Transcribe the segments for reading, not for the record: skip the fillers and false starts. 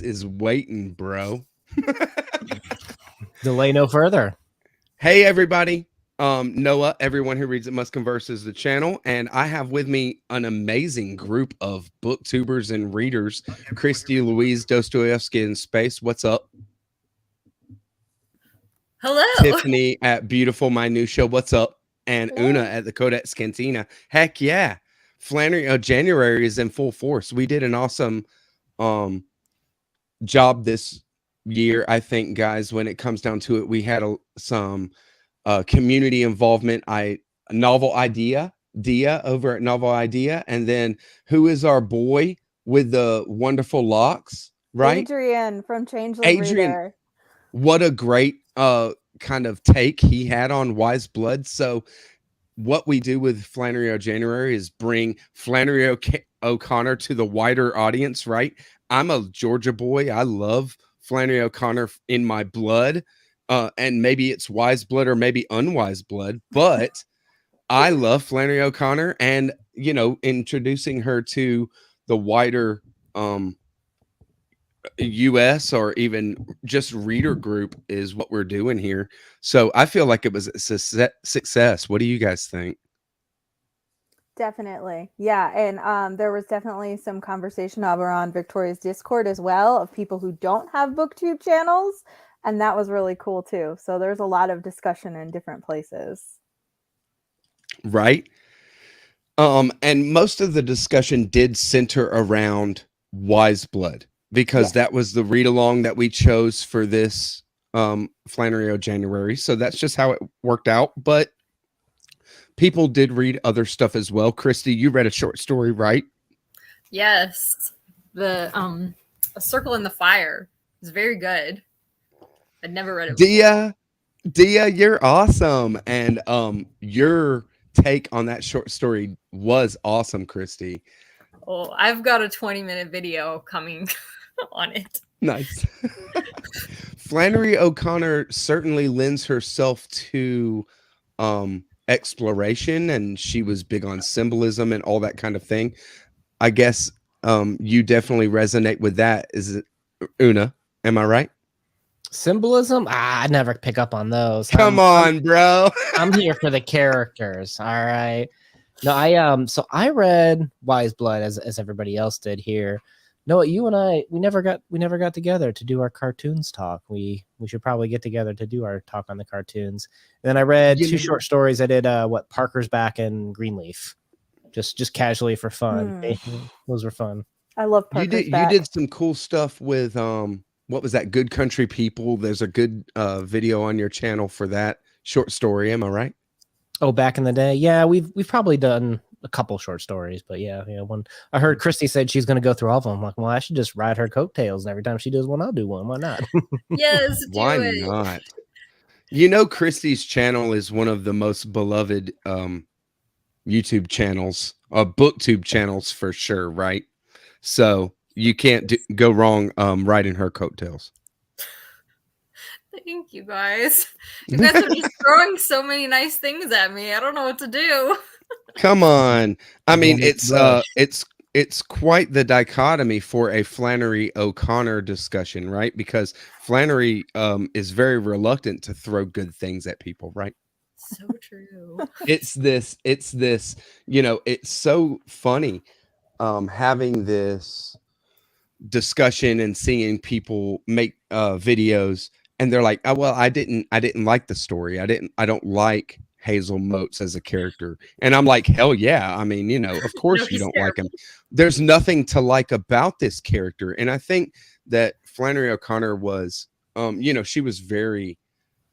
is waiting, bro. Delay no further. Hey, everybody. Noah, everyone who reads It Must Converse is the channel, and I have with me an amazing group of booktubers and readers. Christy Louise Dostoevsky in Space. What's up? Hello. Tiffany at Beautiful Minutia. What's up? And Hello. Una at the Codex Cantina. Heck yeah. Flannery January is in full force. We did an awesome job this year, I think, guys. When it comes down to it, we had some community involvement. Novel Idea, Dia over at Novel Idea, and then who is our boy with the wonderful locks, right? Adrian from Changeling Reader. What a great kind of take he had on Wise Blood. So what we do with Flannery O'January is bring Flannery O'Connor to the wider audience, right? I'm a Georgia boy. I love Flannery O'Connor in my blood. And maybe it's wise blood or maybe unwise blood, but I love Flannery O'Connor, and, you know, introducing her to the wider US or even just reader group is what we're doing here. So I feel like it was a success. What do you guys think? Definitely. Yeah. And there was definitely some conversation over on Victoria's Discord as well of people who don't have booktube channels. And that was really cool too. So there's a lot of discussion in different places. Right. And most of the discussion did center around Wise Blood, because that was the read along that we chose for this Flannery O'January. So that's just how it worked out. But people did read other stuff as well. Christy, you read a short story, right? Yes. The A Circle in the Fire is very good. I'd never read it before. Dia, you're awesome. And your take on that short story was awesome, Christy. Oh, I've got a 20-minute video coming on it. Nice. Flannery O'Connor certainly lends herself to exploration, and she was big on symbolism and all that kind of thing. I guess you definitely resonate with that. Is it, Una? Am I right? Symbolism? I never pick up on those. Come on, bro. I'm here for the characters. All right. No, so I read Wise Blood as everybody else did here. Noah, you and I, we never got together to do our cartoons talk. We should probably get together to do our talk on the cartoons. And then I read two short stories. I did Parker's Back and Greenleaf, just casually for fun. Those were fun. I love Parker's Back. You did some cool stuff with what was that? Good Country People. There's a good video on your channel for that short story. Am I right? Oh, back in the day, yeah, we've probably done a couple short stories, but yeah. When I heard Christy said she's going to go through all of them, I'm like, well, I should just ride her coattails, and every time she does one, I'll do one. Why not? Yes, why not? You know, Christy's channel is one of the most beloved YouTube channels, booktube channels for sure, right? So you can't go wrong riding her coattails. Thank you guys. You guys are just throwing so many nice things at me. I don't know what to do. Come on. I mean, it's quite the dichotomy for a Flannery O'Connor discussion, right? Because Flannery is very reluctant to throw good things at people, right? So true. It's this, you know, it's so funny having this discussion and seeing people make videos, and they're like, oh, well, I didn't like the story. I don't like Hazel Motes as a character. And I'm like, hell yeah. I mean, you know, of course you don't like him. There's nothing to like about this character. And I think that Flannery O'Connor was, you know, she was very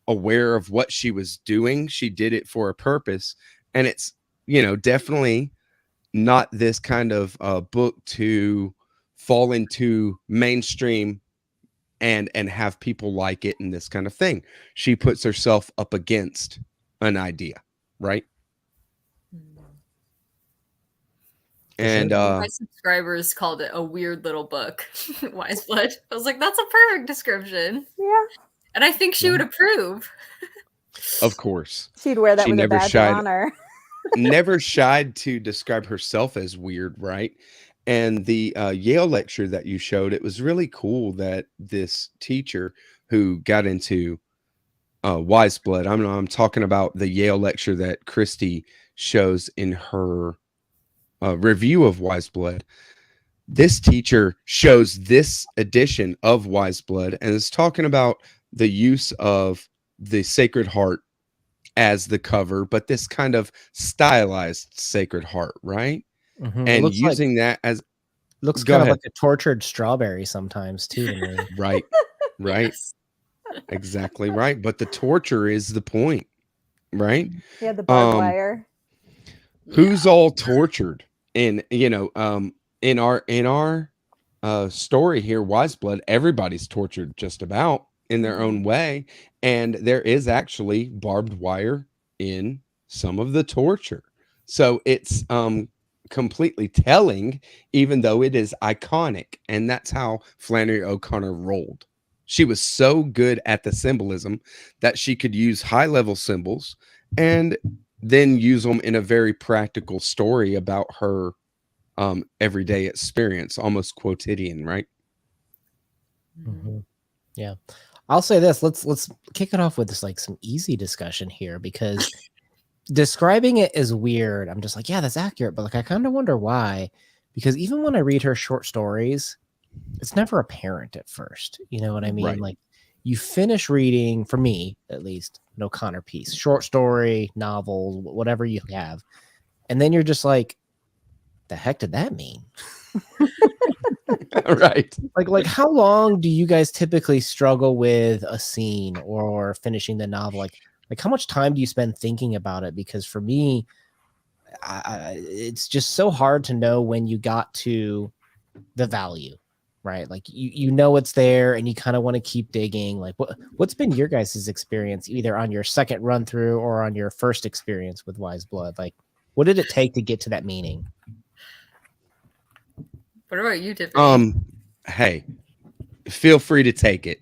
aware of what she was doing. She did it for a purpose. And it's, you know, definitely not this kind of book to fall into mainstream and have people like it and this kind of thing. She puts herself up against an idea, right? And my subscribers called it a weird little book. Wise Blood. I was like, that's a perfect description. Yeah. And I think she would approve. Of course. She'd wear that with a badge of honor. Never shied to describe herself as weird, right? And the Yale lecture that you showed, it was really cool that this teacher who got into Wise Blood, I'm talking about the Yale lecture that Christy shows in her review of Wise Blood. This teacher shows this edition of Wise Blood and is talking about the use of the Sacred Heart as the cover, but this kind of stylized Sacred Heart, right? Mhm. It And looks like using that as looks go kind of ahead. like a tortured strawberry sometimes too to me. Right, right, Yes. exactly right. But the torture is the point, right? Yeah, the barbed Um, wire. who's all tortured? And in our story here, Wise Blood, everybody's tortured just about in their own way, and there is actually barbed wire in some of the torture. So it's completely telling, even though it is iconic, and that's how Flannery O'Connor rolled. She was so good at the symbolism that she could use high-level symbols and then use them in a very practical story about her everyday experience, almost quotidian, right? Mhm. Yeah. I'll say this. Let's kick it off with this like some easy discussion here because describing it is weird. I'm just like, yeah, that's accurate, but like I kind of wonder why. Because even when I read her short stories, it's never apparent at first. You know what I mean? Right. Like you finish reading, for me at least, an O'Connor piece, short story, novel, whatever you have, and then you're just like, the heck did that mean? Right. Like how long do you guys typically struggle with a scene or finishing the novel? Like how much time do you spend thinking about it? Because for me, it's just so hard to know when you got to the value, right? Like you know it's there and you kind of want to keep digging. Like what's been your guys' experience either on your second run through or on your first experience with Wise Blood? Like what did it take to get to that meaning? What about you, Tiffany? Hey, feel free to take it.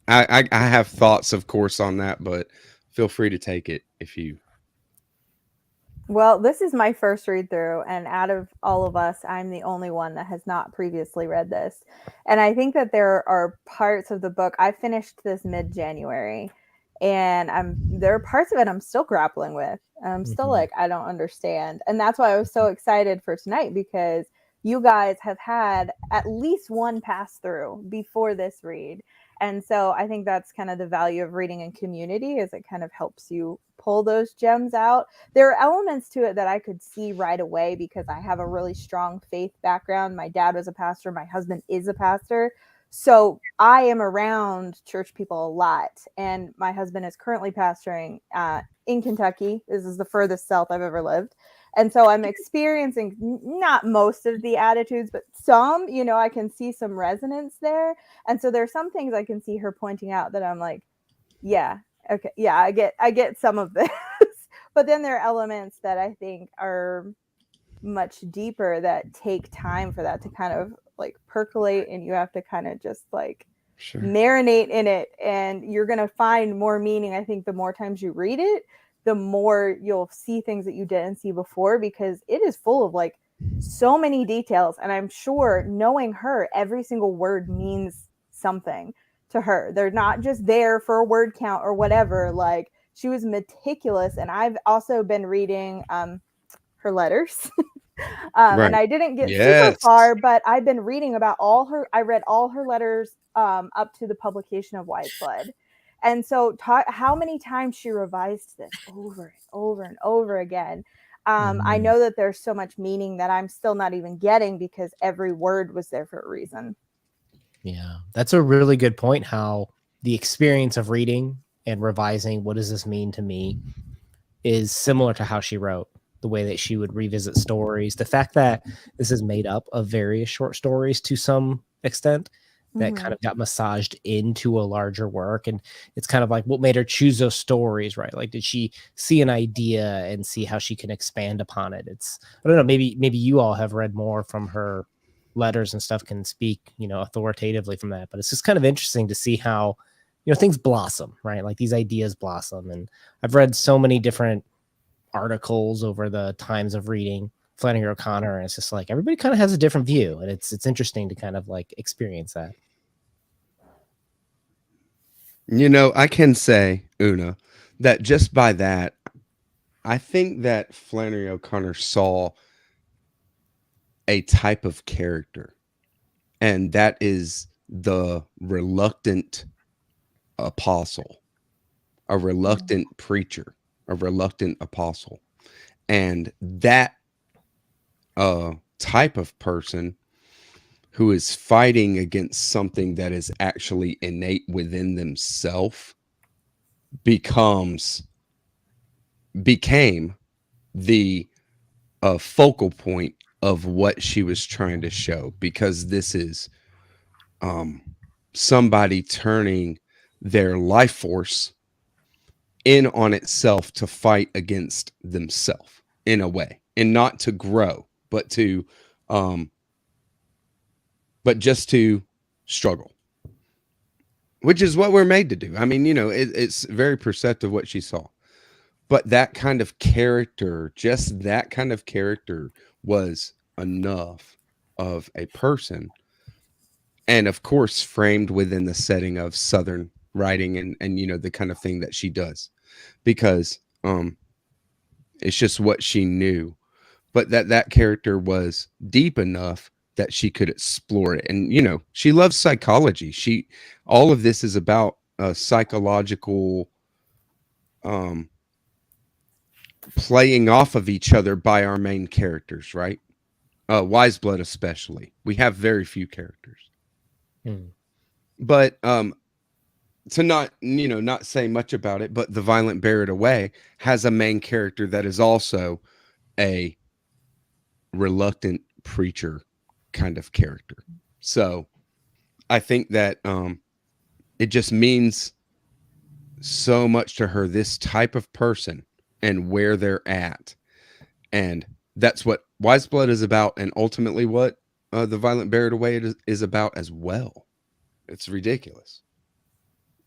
I have thoughts, of course, on that, but feel free to take it if you. Well, this is my first read through, and out of all of us, I'm the only one that has not previously read this. And I think that there are parts of the book, I finished this mid-January, and there are parts of it I'm still grappling with. And I'm still like, I don't understand. And that's why I was so excited for tonight, because you guys have had at least one pass through before this read. And so I think that's kind of the value of reading in community, is it kind of helps you pull those gems out. There are elements to it that I could see right away because I have a really strong faith background. My dad was a pastor. My husband is a pastor. So I am around church people a lot. And my husband is currently pastoring in Kentucky. This is the furthest south I've ever lived. And so I'm experiencing not most of the attitudes, but some, I can see some resonance there. And so there's some things I can see her pointing out that I'm like, yeah, okay, yeah, I get some of this. But then there are elements that I think are much deeper that take time for that to kind of like percolate, and you have to kind of just like marinate in it. And you're going to find more meaning, I think, the more times you read it, the more you'll see things that you didn't see before, because it is full of like so many details. And I'm sure, knowing her, every single word means something to her. They're not just there for a word count or whatever. Like, she was meticulous. And I've also been reading her letters. Right. And I didn't get super far, but I've been reading about I read all her letters up to the publication of Wise Blood. And so how many times she revised this over and over and over again. I know that there's so much meaning that I'm still not even getting, because every word was there for a reason. Yeah, that's a really good point, how the experience of reading and revising, what does this mean to me, is similar to how she wrote, the way that she would revisit stories. The fact that this is made up of various short stories to some extent that kind of got massaged into a larger work. And it's kind of like what made her choose those stories, right? Like, did she see an idea and see how she can expand upon it? I don't know, maybe you all have read more from her letters and stuff, can speak, authoritatively from that. But it's just kind of interesting to see how, things blossom, right? Like these ideas blossom. And I've read so many different articles over the times of reading Flannery O'Connor, and it's just like everybody kind of has a different view, and it's interesting to kind of like experience that. I can say, Una, that just by that, I think that Flannery O'Connor saw a type of character, and that is the reluctant apostle, a reluctant preacher, a reluctant apostle. And that type of person who is fighting against something that is actually innate within themselves became the focal point of what she was trying to show, because this is somebody turning their life force in on itself to fight against themselves in a way, and not to grow, but just to struggle, which is what we're made to do. I mean, it's very perceptive what she saw, but that kind of character, just that kind of character was enough of a person. And of course, framed within the setting of Southern writing and the kind of thing that she does, because it's just what she knew, but that character was deep enough that she could explore it. And she loves psychology. All of this is about psychological playing off of each other by our main characters, right? Wise Blood especially. We have very few characters. But to not say much about it, but The Violent Bear It Away has a main character that is also a reluctant preacher kind of character. So I think that it just means so much to her, this type of person and where they're at. And that's what Wise Blood is about, and ultimately what The Violent Bear It Away is about as well. It's ridiculous.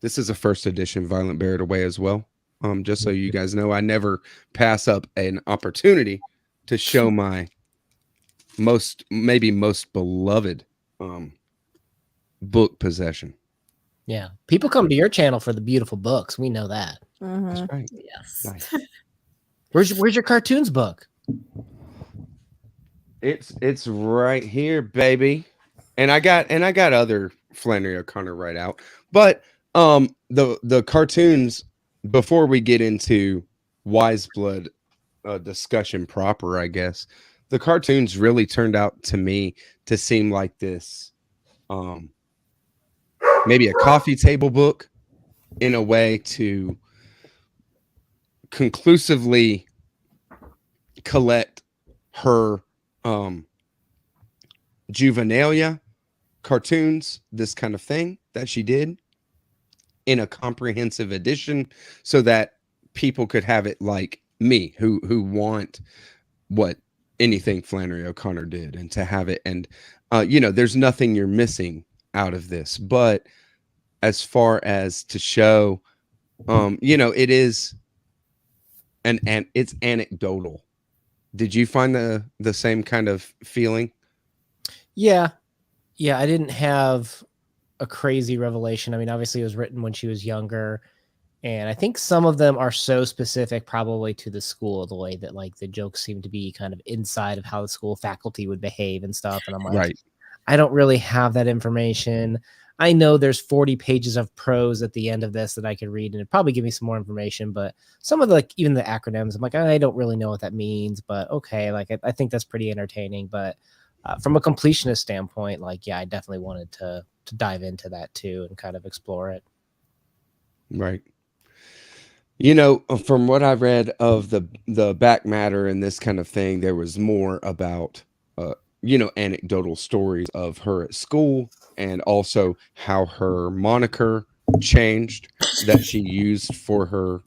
This is a first edition Violent Bear It Away as well. Just so you guys know, I never pass up an opportunity to show my most beloved book possession. Yeah, people come to your channel for the beautiful books. We know that. That's right. Yes. Nice. Where's your cartoons book? It's right here, baby. And I got other Flannery O'Connor right out. But the cartoons, before we get into Wise Blood discussion proper, I guess, the cartoons really turned out to me to seem like this maybe a coffee table book, in a way to conclusively collect her juvenilia cartoons, this kind of thing that she did in a comprehensive edition, so that people could have it like me, who want what anything Flannery O'Connor did, and to have it. And there's nothing you're missing out of this. But as far as to show, it is it's anecdotal. Did you find the same kind of feeling? Yeah, I didn't have a crazy revelation. I mean, obviously it was written when she was younger, and I think some of them are so specific probably to the school, the way that like the jokes seem to be kind of inside of how the school faculty would behave and stuff. And I'm like, Right. I don't really have that information. I know there's 40 pages of prose at the end of this that I could read, and it'd probably give me some more information, but some of the, like, even the acronyms, I'm like, I don't really know what that means, but okay. Like, I think that's pretty entertaining, but from a completionist standpoint, like, yeah, I definitely wanted to dive into that too and kind of explore it. Right. From what I read of the back matter and this kind of thing, there was more about, anecdotal stories of her at school, and also how her moniker changed that she used for her.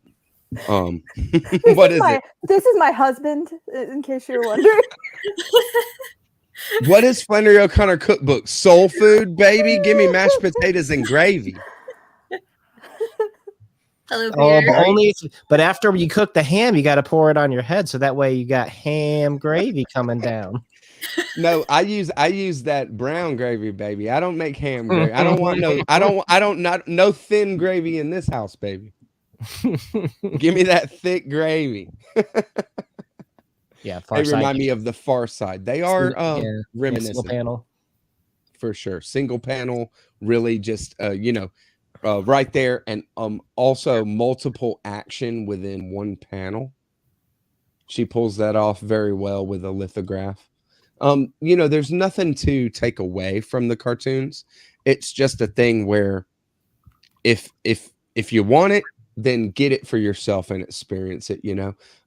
What is it? This is my husband, in case you're wondering. What is Flannery O'Connor cookbook? Soul food, baby. Give me mashed potatoes and gravy. Hello, Oh, Peter. but only but after you cook the ham, you got to pour it on your head, so that way you got ham gravy coming down. No, I use that brown gravy, baby. I don't make ham gravy. I don't want no thin gravy in this house, baby. Give me that thick gravy. Yeah, They Far Side. remind me of the Far Side. They are single reminiscent panel. for sure. Single panel, really just right there, and also multiple action within one panel. She pulls that off very well with a lithograph. There's nothing to take away from the cartoons. It's just a thing where if you want it, then get it for yourself and experience it.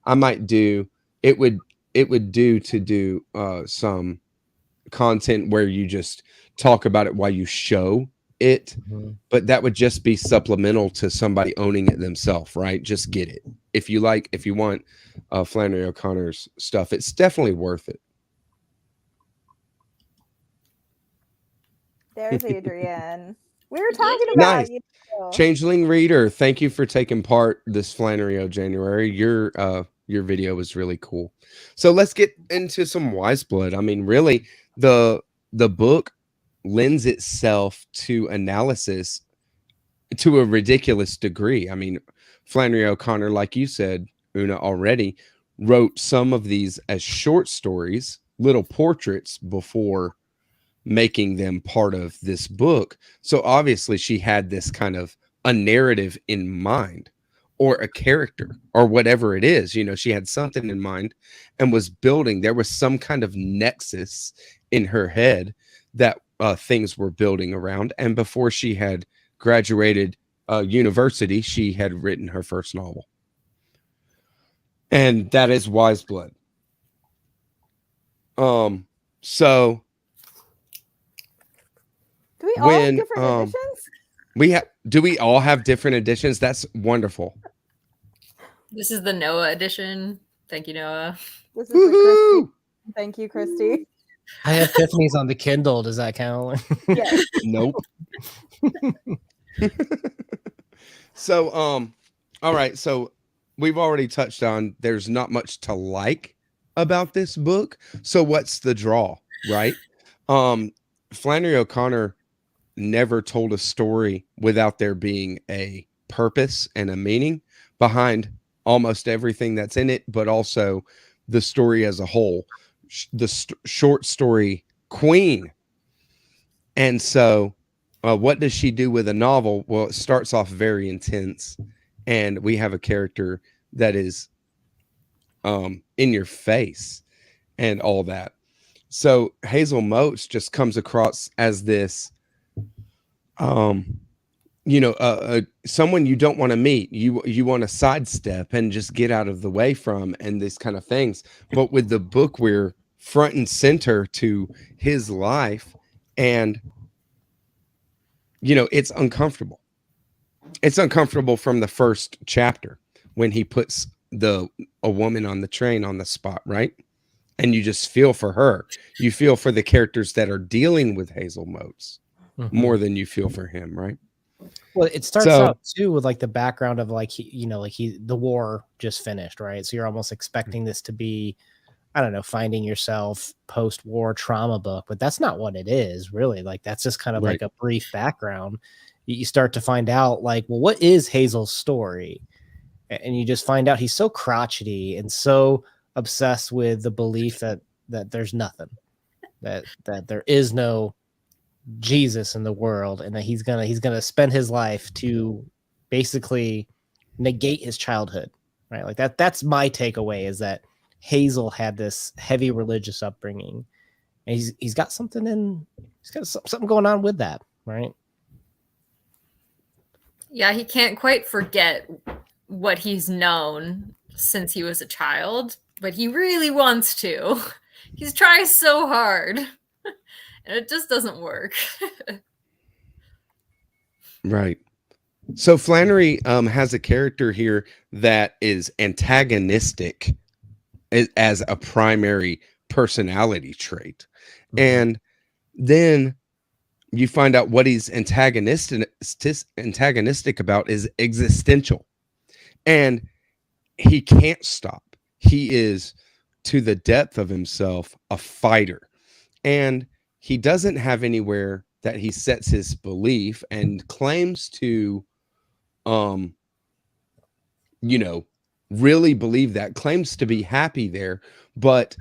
I might do it would do to do some content where you just talk about it while you show it, but that would just be supplemental to somebody owning it themselves, right? Just get it. If you want Flannery O'Connor's stuff, it's definitely worth it. There's Adrian. We were talking about Nice. you. Changeling Reader, thank you for taking part this Flannery O January. Your video was really cool. So let's get into some Wise Blood. I mean, really, the book lends itself to analysis to a ridiculous degree. I mean, Flannery O'Connor, like you said, Una, already wrote some of these as short stories, little portraits, before making them part of this book. So obviously she had this kind of a narrative in mind, or a character, or whatever it is. She had something in mind and was building. There was some kind of nexus in her head that things were building around. And before she had graduated university, she had written her first novel. And that is Wise Blood. So do we all have different editions? Do we all have different editions? That's wonderful. This is the Noah edition. Thank you, Noah. This is the Christy. Thank you, Christy. I have Tiffany's on the Kindle. Does that count? Yes. Nope. So, all right. So we've already touched on there's not much to like about this book. So what's the draw, right? Flannery O'Connor never told a story without there being a purpose and a meaning behind almost everything that's in it, but also the story as a whole, the short story queen. And so what does she do with a novel? Well, it starts off very intense, and we have a character that is in your face and all that. So Hazel Motes just comes across as this someone you don't want to meet, you want to sidestep and just get out of the way from, and this kind of things. But with the book, we're front and center to his life, and it's uncomfortable. It's uncomfortable from the first chapter when he puts a woman on the train on the spot, right? And you just feel for her. You feel for the characters that are dealing with Hazel Motes more than you feel for him, right? Well, it starts out too with like the background of the war just finished, right? So you're almost expecting this to be, I don't know, finding yourself post-war trauma book, but that's not what it is, really. Like that's just kind of like a brief background. You start to find out, like, well, what is Hazel's story? And you just find out he's so crotchety and so obsessed with the belief that there's nothing, that there is no Jesus in the world, and that he's gonna spend his life to basically negate his childhood, right? Like that's my takeaway, is that Hazel had this heavy religious upbringing, and he's got something going on with that, right? Yeah, he can't quite forget what he's known since he was a child, but he really wants to. He's trying so hard, and it just doesn't work. Right. So Flannery has a character here that is antagonistic as a primary personality trait. And then you find out what he's antagonistic about is existential. And he can't stop. He is, to the depth of himself, a fighter. And he doesn't have anywhere that he sets his belief, and claims to, um, you know, really believe that, claims to be happy there, but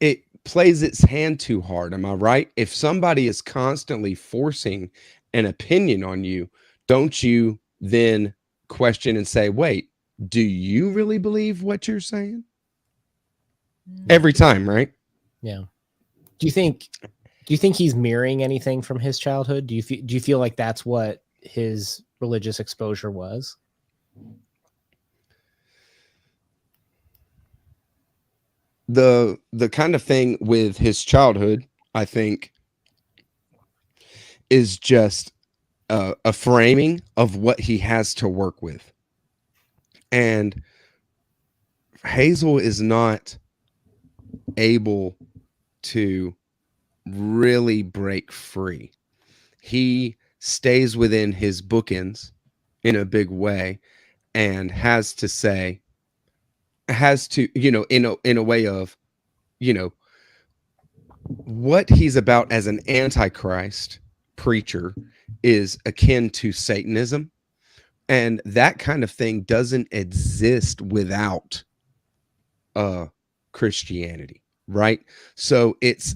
it plays its hand too hard. Am I right? If somebody is constantly forcing an opinion on you, don't you then question and say, wait, do you really believe what you're saying? Every time, right? Yeah. Do you think he's mirroring anything from his childhood? Do you feel like that's what his religious exposure was? The kind of thing with his childhood, I think, is just a framing of what he has to work with. And Hazel is not able to really break free. He stays within his bookends in a big way, and has to, in a way of, what he's about as an antichrist preacher is akin to Satanism. And that kind of thing doesn't exist without Christianity, right? So it's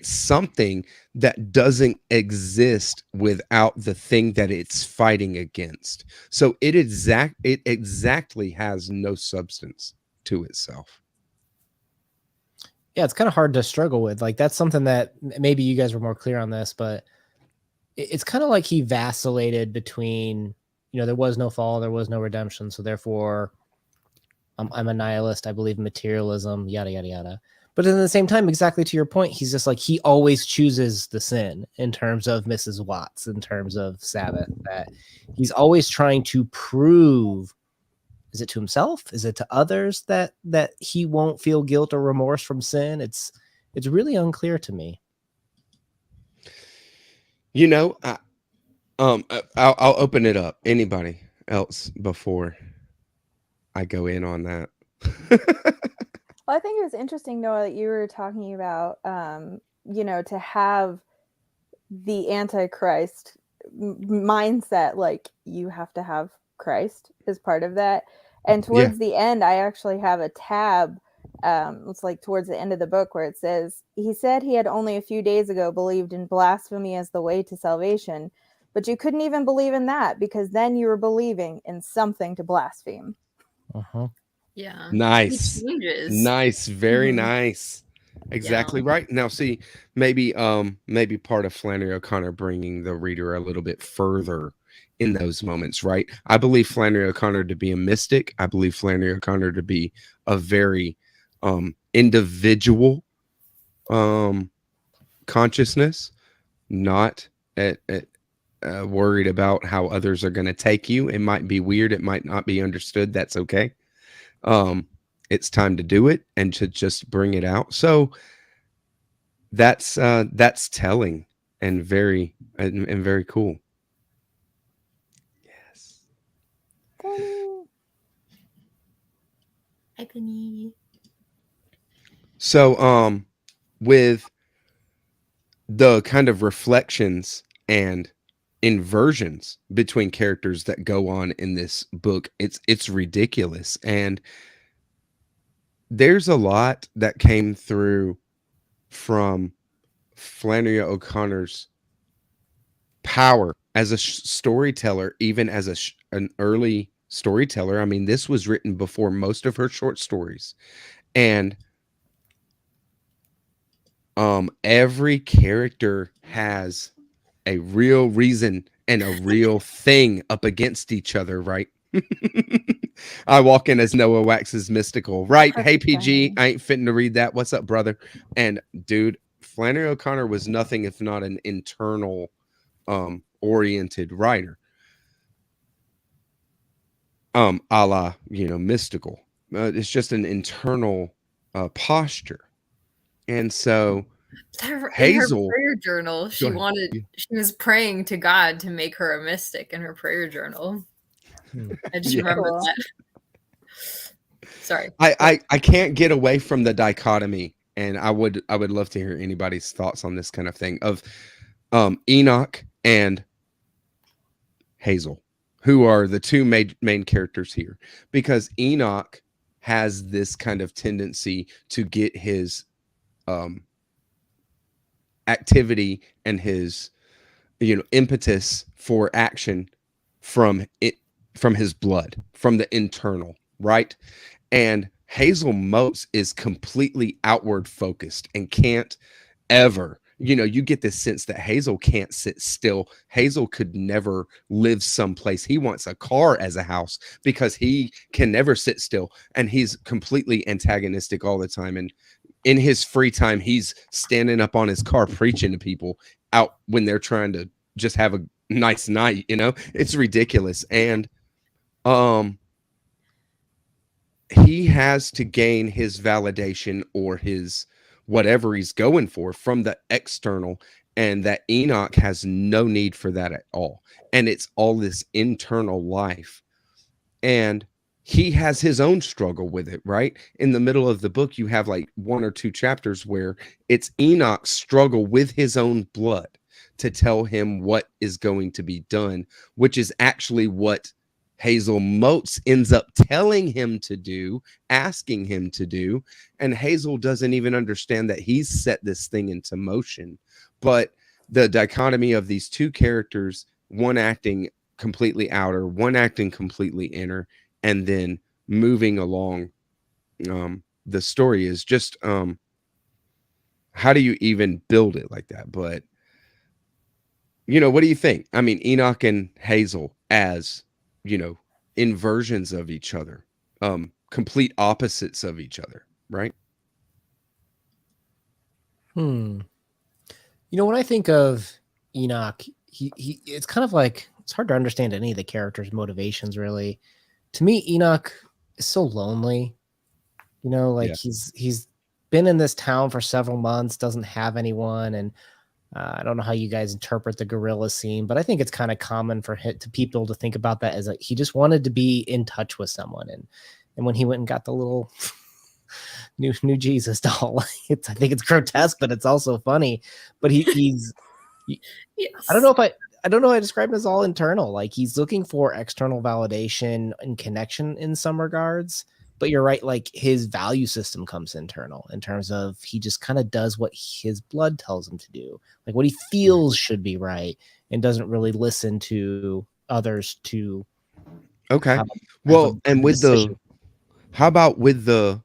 something that doesn't exist without the thing that it's fighting against. So it exactly has no substance to itself. Yeah, it's kind of hard to struggle with. Like, that's something that maybe you guys were more clear on this, but it's kind of like he vacillated between, there was no fall, there was no redemption, so therefore I'm a nihilist, I believe in materialism, yada yada yada. But at the same time, exactly to your point, he's just like, he always chooses the sin in terms of Mrs. Watts, in terms of Sabbath, that he's always trying to prove, is it to himself, is it to others, that he won't feel guilt or remorse from sin. It's really unclear to me. I'll open it up. Anybody else before I go in on that? Well, I think it was interesting, Noah, that you were talking about, to have the Antichrist mindset, like you have to have Christ as part of that. And towards the end, I actually have a tab. It's like towards the end of the book where it says, he said he had only a few days ago believed in blasphemy as the way to salvation, but you couldn't even believe in that because then you were believing in something to blaspheme. Uh-huh. Yeah. Nice. Nice. Very nice. Exactly right. Now, see, maybe part of Flannery O'Connor bringing the reader a little bit further in those moments, right? I believe Flannery O'Connor to be a mystic. I believe Flannery O'Connor to be a very individual consciousness, not worried about how others are going to take you. It might be weird. It might not be understood. That's okay. It's time to do it and to just bring it out. So that's telling and very cool. Yes. Hi, Penny. So with the kind of reflections and inversions between characters that go on in this book, it's ridiculous. And there's a lot that came through from Flannery O'Connor's power as a storyteller, even as an early storyteller. I mean, this was written before most of her short stories, and every character has a real reason and a real thing up against each other, right? I walk in as Noah waxes mystical, right? Hey, PG, I ain't fitting to read that. What's up, brother? And dude, Flannery O'Connor was nothing if not an internal oriented writer, a la mystical. It's just an internal posture. And so Hazel, in her prayer journal, she was praying to God to make her a mystic in her prayer journal. I just Yeah. remembered Cool. that. Sorry. I can't get away from the dichotomy, and I would love to hear anybody's thoughts on this kind of thing of Enoch and Hazel, who are the two main characters here, because Enoch has this kind of tendency to get his activity and his impetus for action from his blood, from the internal, right? And Hazel Motes is completely outward focused and can't ever, you get this sense that Hazel can't sit still. Hazel could never live someplace. He wants a car as a house because he can never sit still, and he's completely antagonistic all the time. And in his free time, he's standing up on his car preaching to people out when they're trying to just have a nice night. It's ridiculous. And he has to gain his validation or his whatever he's going for from the external, and that Enoch has no need for that at all. And it's all this internal life, and he has his own struggle with it, right? In the middle of the book, you have like 1 or 2 chapters where it's Enoch's struggle with his own blood to tell him what is going to be done, which is actually what Hazel Motes ends up telling him to do, asking him to do. And Hazel doesn't even understand that he's set this thing into motion. But the dichotomy of these two characters, one acting completely outer, one acting completely inner, and then moving along the story is just how do you even build it like that? But what do you think? I mean, Enoch and Hazel as inversions of each other, complete opposites of each other, right? When I think of Enoch, he it's kind of like it's hard to understand any of the characters' motivations, really. To me, Enoch is so lonely. Yeah. He's been in this town for several months, doesn't have anyone, and I don't know how you guys interpret the gorilla scene, but I think it's kind of common for to people to think about that as he just wanted to be in touch with someone, and when he went and got the little new Jesus doll, I think it's grotesque, but it's also funny. But he's Yes. I don't know how I describe him as all internal. Like he's looking for external validation and connection in some regards. But you're right, like his value system comes internal in terms of he just kind of does what his blood tells him to do, like what he feels should be right, and doesn't really listen to others to. Okay. have Well, a and with decision. how about with the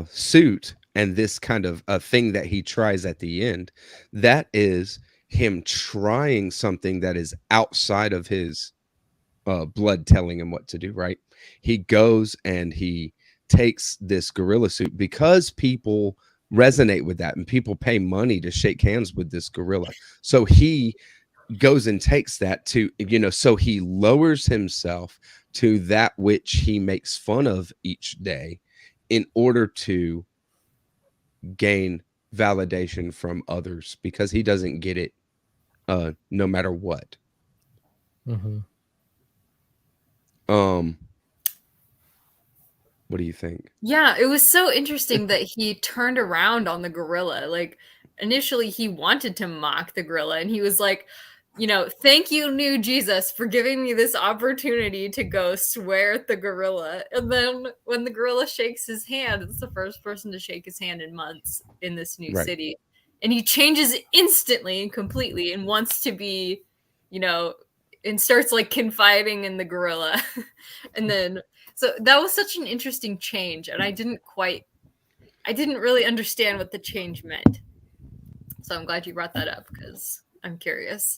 suit and this kind of a thing that he tries at the end, that is him trying something that is outside of his blood telling him what to do, right? He goes and he takes this gorilla suit because people resonate with that and people pay money to shake hands with this gorilla. So he goes and takes that to, so he lowers himself to that which he makes fun of each day in order to gain validation from others, because he doesn't get it no matter what. What do you think? Yeah, it was so interesting that he turned around on the gorilla. Like, initially he wanted to mock the gorilla, and he was like, thank you, new Jesus, for giving me this opportunity to go swear at the gorilla. And then when the gorilla shakes his hand, it's the first person to shake his hand in months in this new Right. city. And he changes instantly and completely and wants to be, and starts like confiding in the gorilla. And then so that was such an interesting change, and I didn't really understand what the change meant. So I'm glad you brought that up because I'm curious.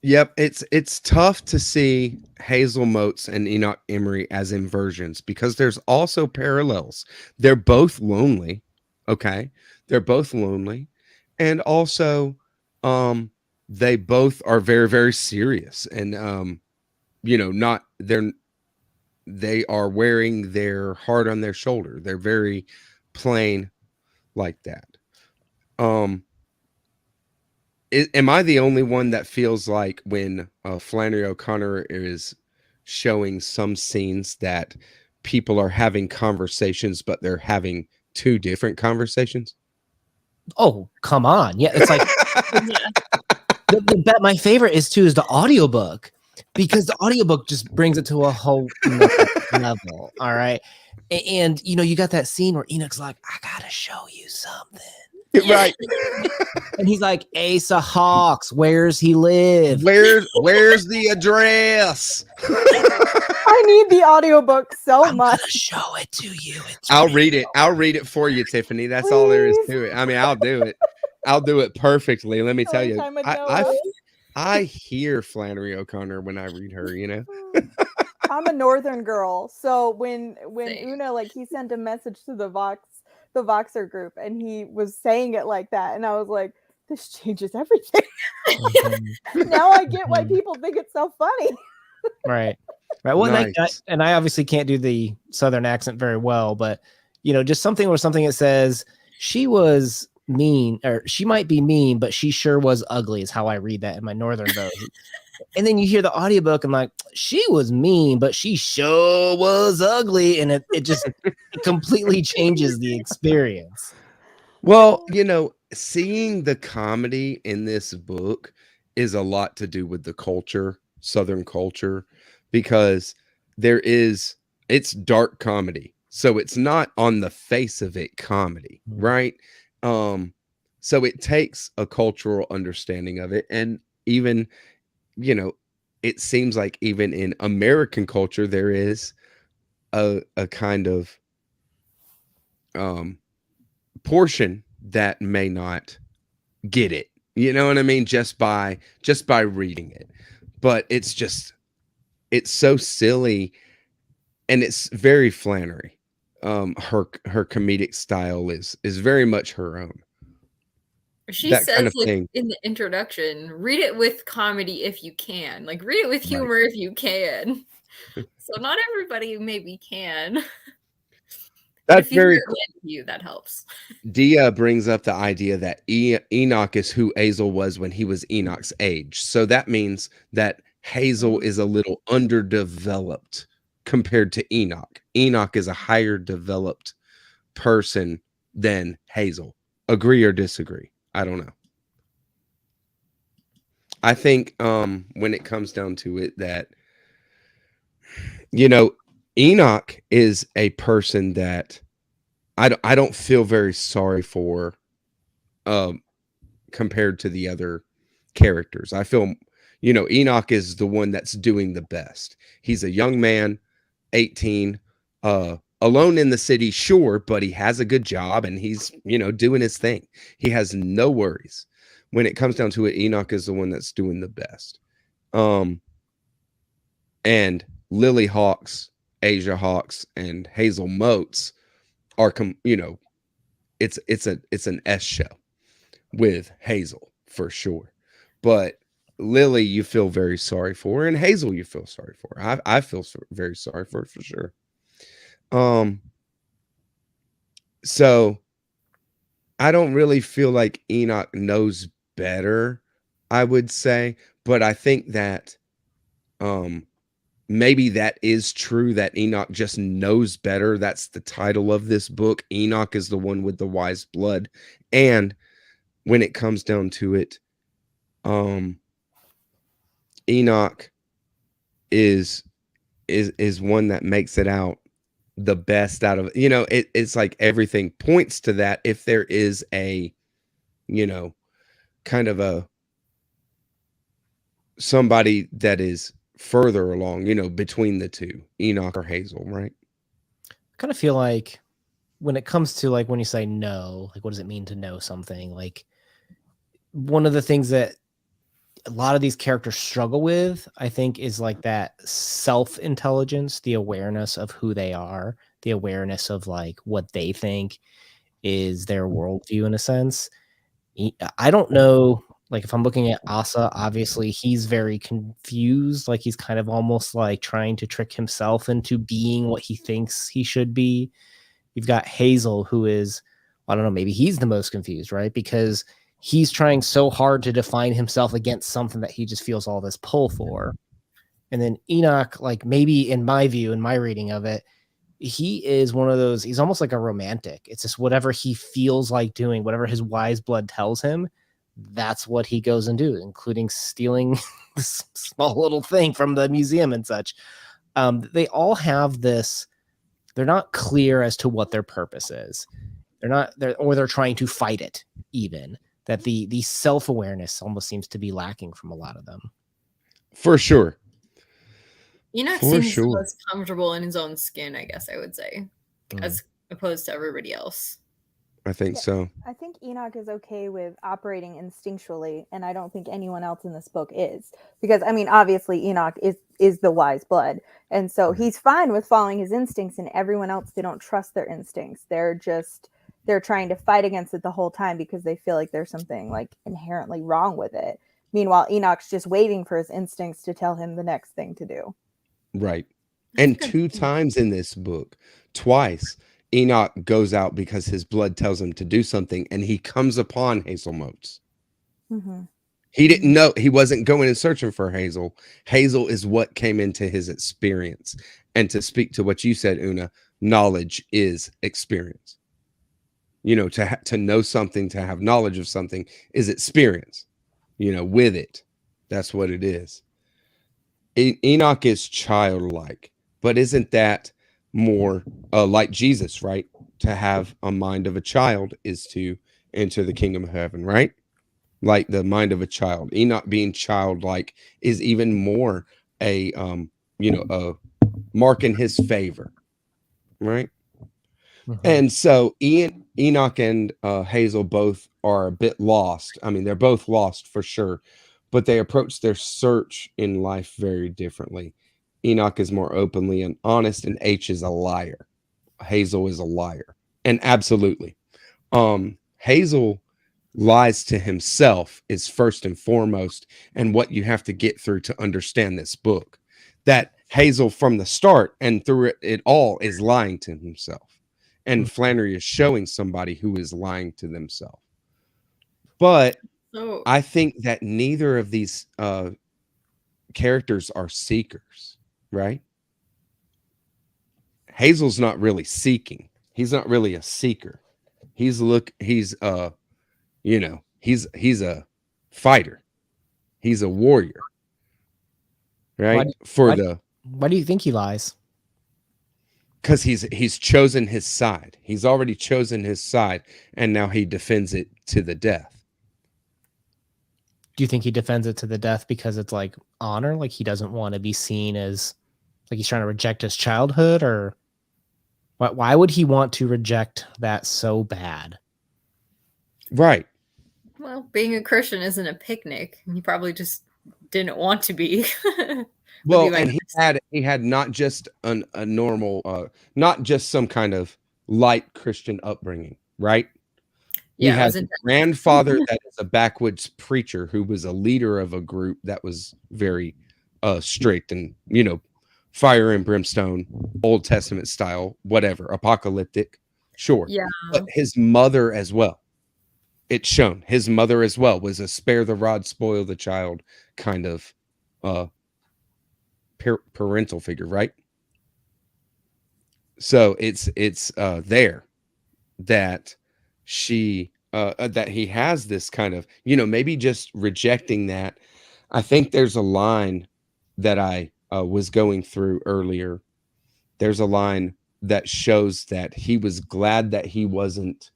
Yep, it's tough to see Hazel Motes and Enoch Emery as inversions because there's also parallels. They're both lonely, okay? They're both lonely, and also they both are very, very serious, and not they are wearing their heart on their shoulder. They're very plain like that. am I the only one that feels like when Flannery O'Connor is showing some scenes that people are having conversations, but they're having two different conversations? Oh, come on. Yeah, it's like my favorite is the audiobook, because the audiobook just brings it to a whole nother level. All right. And you got that scene where Enoch's like, I gotta show you something. Right. And he's like, Asa Hawks, where's he live? Where's the address? I need the audiobook so I'm much. gonna show it to you. I'll read it. I'll read it for you, Tiffany. That's all there is to it. I mean, I'll do it. I'll do it perfectly. Let me tell you. I hear Flannery O'Connor when I read her, I'm a northern girl, so when Same. Una, like, he sent a message to the Voxer group, and he was saying it like that, and I was like, this changes everything. Now I get why people think it's so funny. Right. Well, Nice. and I obviously can't do the Southern accent very well, but just something that says she was mean, or she might be mean, but she sure was ugly, is how I read that in my northern version. And then you hear the audiobook, and like, she was mean, but she sure was ugly, and it just completely changes the experience. Well, seeing the comedy in this book is a lot to do with the culture, Southern culture, because it's dark comedy. So it's not on the face of it comedy, right? So it takes a cultural understanding of it. And even, it seems like even in American culture, there is a kind of portion that may not get it, you know what I mean, just by reading it. But it's so silly, and it's very Flannery. Her comedic style is very much her own. She That says, kind of like, thing. in the introduction, read it with comedy if you can. Like, read it with humor if you can. So not everybody maybe can. That's if you very hear cool. it with you, that helps. Dia brings up the idea that Enoch is who Hazel was when he was Enoch's age. So that means that Hazel is a little underdeveloped compared to Enoch. Enoch is a higher developed person than Hazel. Agree or disagree? I don't know. I think when it comes down to it, that Enoch is a person that I don't feel very sorry for compared to the other characters. I feel Enoch is the one that's doing the best. He's a young man, 18, alone in the city, sure, but he has a good job, and he's doing his thing. He has no worries. When it comes down to it, Enoch is the one that's doing the best. And Lily Hawks, Asia Hawks, and Hazel Motes are it's an S show with Hazel for sure. But Lily, you feel very sorry for, and Hazel, you feel sorry for. I feel very sorry for sure. So I don't really feel like Enoch knows better, I would say, but I think that maybe that is true, that Enoch just knows better. That's the title of this book. Enoch is the one with the wise blood. And when it comes down to it, Enoch is one that makes it out the best out of it's like everything points to that. If there is a kind of a somebody that is further along, between the two, Enoch or Hazel, right? I kind of feel like when it comes to, like, when you say know, like, what does it mean to know something? Like, one of the things that a lot of these characters struggle with, I think, is like that self-intelligence, the awareness of who they are, the awareness of like what they think is their worldview in a sense. I don't know, like, if I'm looking at Asa, obviously he's very confused. Like, he's kind of almost like trying to trick himself into being what he thinks he should be. You've got Hazel, who is, I don't know, maybe he's the most confused, right? Because he's trying so hard to define himself against something that he just feels all this pull for. And then Enoch, like maybe in my view, in my reading of it, he is one of those, he's almost like a romantic. It's just whatever he feels like doing, whatever his wise blood tells him, that's what he goes and do, including stealing this small little thing from the museum and such. They all have this, they're not clear as to what their purpose is. They're trying to fight it even. That the self-awareness almost seems to be lacking from a lot of them. For sure. Enoch seems the most comfortable in his own skin, I guess I would say, as opposed to everybody else. I think so. I think Enoch is okay with operating instinctually, and I don't think anyone else in this book is. Because, I mean, obviously Enoch is the wise blood, and so he's fine with following his instincts, and everyone else, they don't trust their instincts. They're trying to fight against it the whole time because they feel like there's something like inherently wrong with it. Meanwhile, Enoch's just waiting for his instincts to tell him the next thing to do. Right. And 2 times in this book, twice, Enoch goes out because his blood tells him to do something, and he comes upon Hazel Motes. Mm-hmm. He didn't know, he wasn't going and searching for Hazel. Hazel is what came into his experience. And to speak to what you said, Una, knowledge is experience. You know, to know something, to have knowledge of something is experience, you know, with it. That's what it is. Enoch is childlike, but isn't that more like Jesus, right? To have a mind of a child is to enter the kingdom of heaven, right? Like the mind of a child. Enoch being childlike is even more a mark in his favor, right? Mm-hmm. And so Enoch and Hazel both are a bit lost. I mean, they're both lost for sure, but they approach their search in life very differently. Enoch is more openly and honest, and H is a liar. Hazel is a liar. And absolutely. Hazel lies to himself is first and foremost, and what you have to get through to understand this book. That Hazel from the start and through it all is lying to himself. And Flannery is showing somebody who is lying to themselves. But I think that neither of these characters are seekers, right? Hazel's not really seeking. He's not really a seeker. He's a fighter. He's a warrior. Right? Why do you think he lies? Because he's chosen his side. He's already chosen his side, and now he defends it to the death. Do you think he defends it to the death because it's like honor? Like he doesn't want to be seen as like he's trying to reject his childhood, or why would he want to reject that so bad? Right. Well, being a Christian isn't a picnic. He probably just didn't want to be. Well, and he had not just a normal, not just some kind of light Christian upbringing, right? Yeah, he has a grandfather that is a backwoods preacher who was a leader of a group that was very strict and, you know, fire and brimstone, Old Testament style, whatever, apocalyptic, sure. Yeah. But his mother as well. It's shown his mother as well was a spare the rod, spoil the child kind of parental figure, right? So it's there that that he has this kind of, you know, maybe just rejecting that. I think there's a line that I was going through earlier. There's a line that shows that he was glad that he wasn't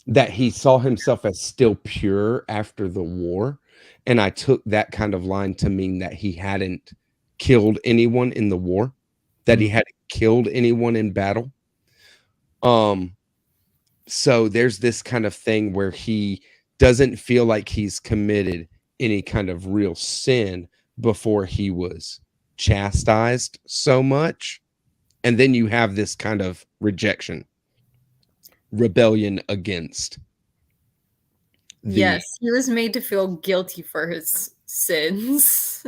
that he saw himself as still pure after the war. And I took that kind of line to mean that he hadn't killed anyone in the war, that he hadn't killed anyone in battle. So there's this kind of thing where he doesn't feel like he's committed any kind of real sin before he was chastised so much. And then you have this kind of rejection, rebellion against. Yes, he was made to feel guilty for his sins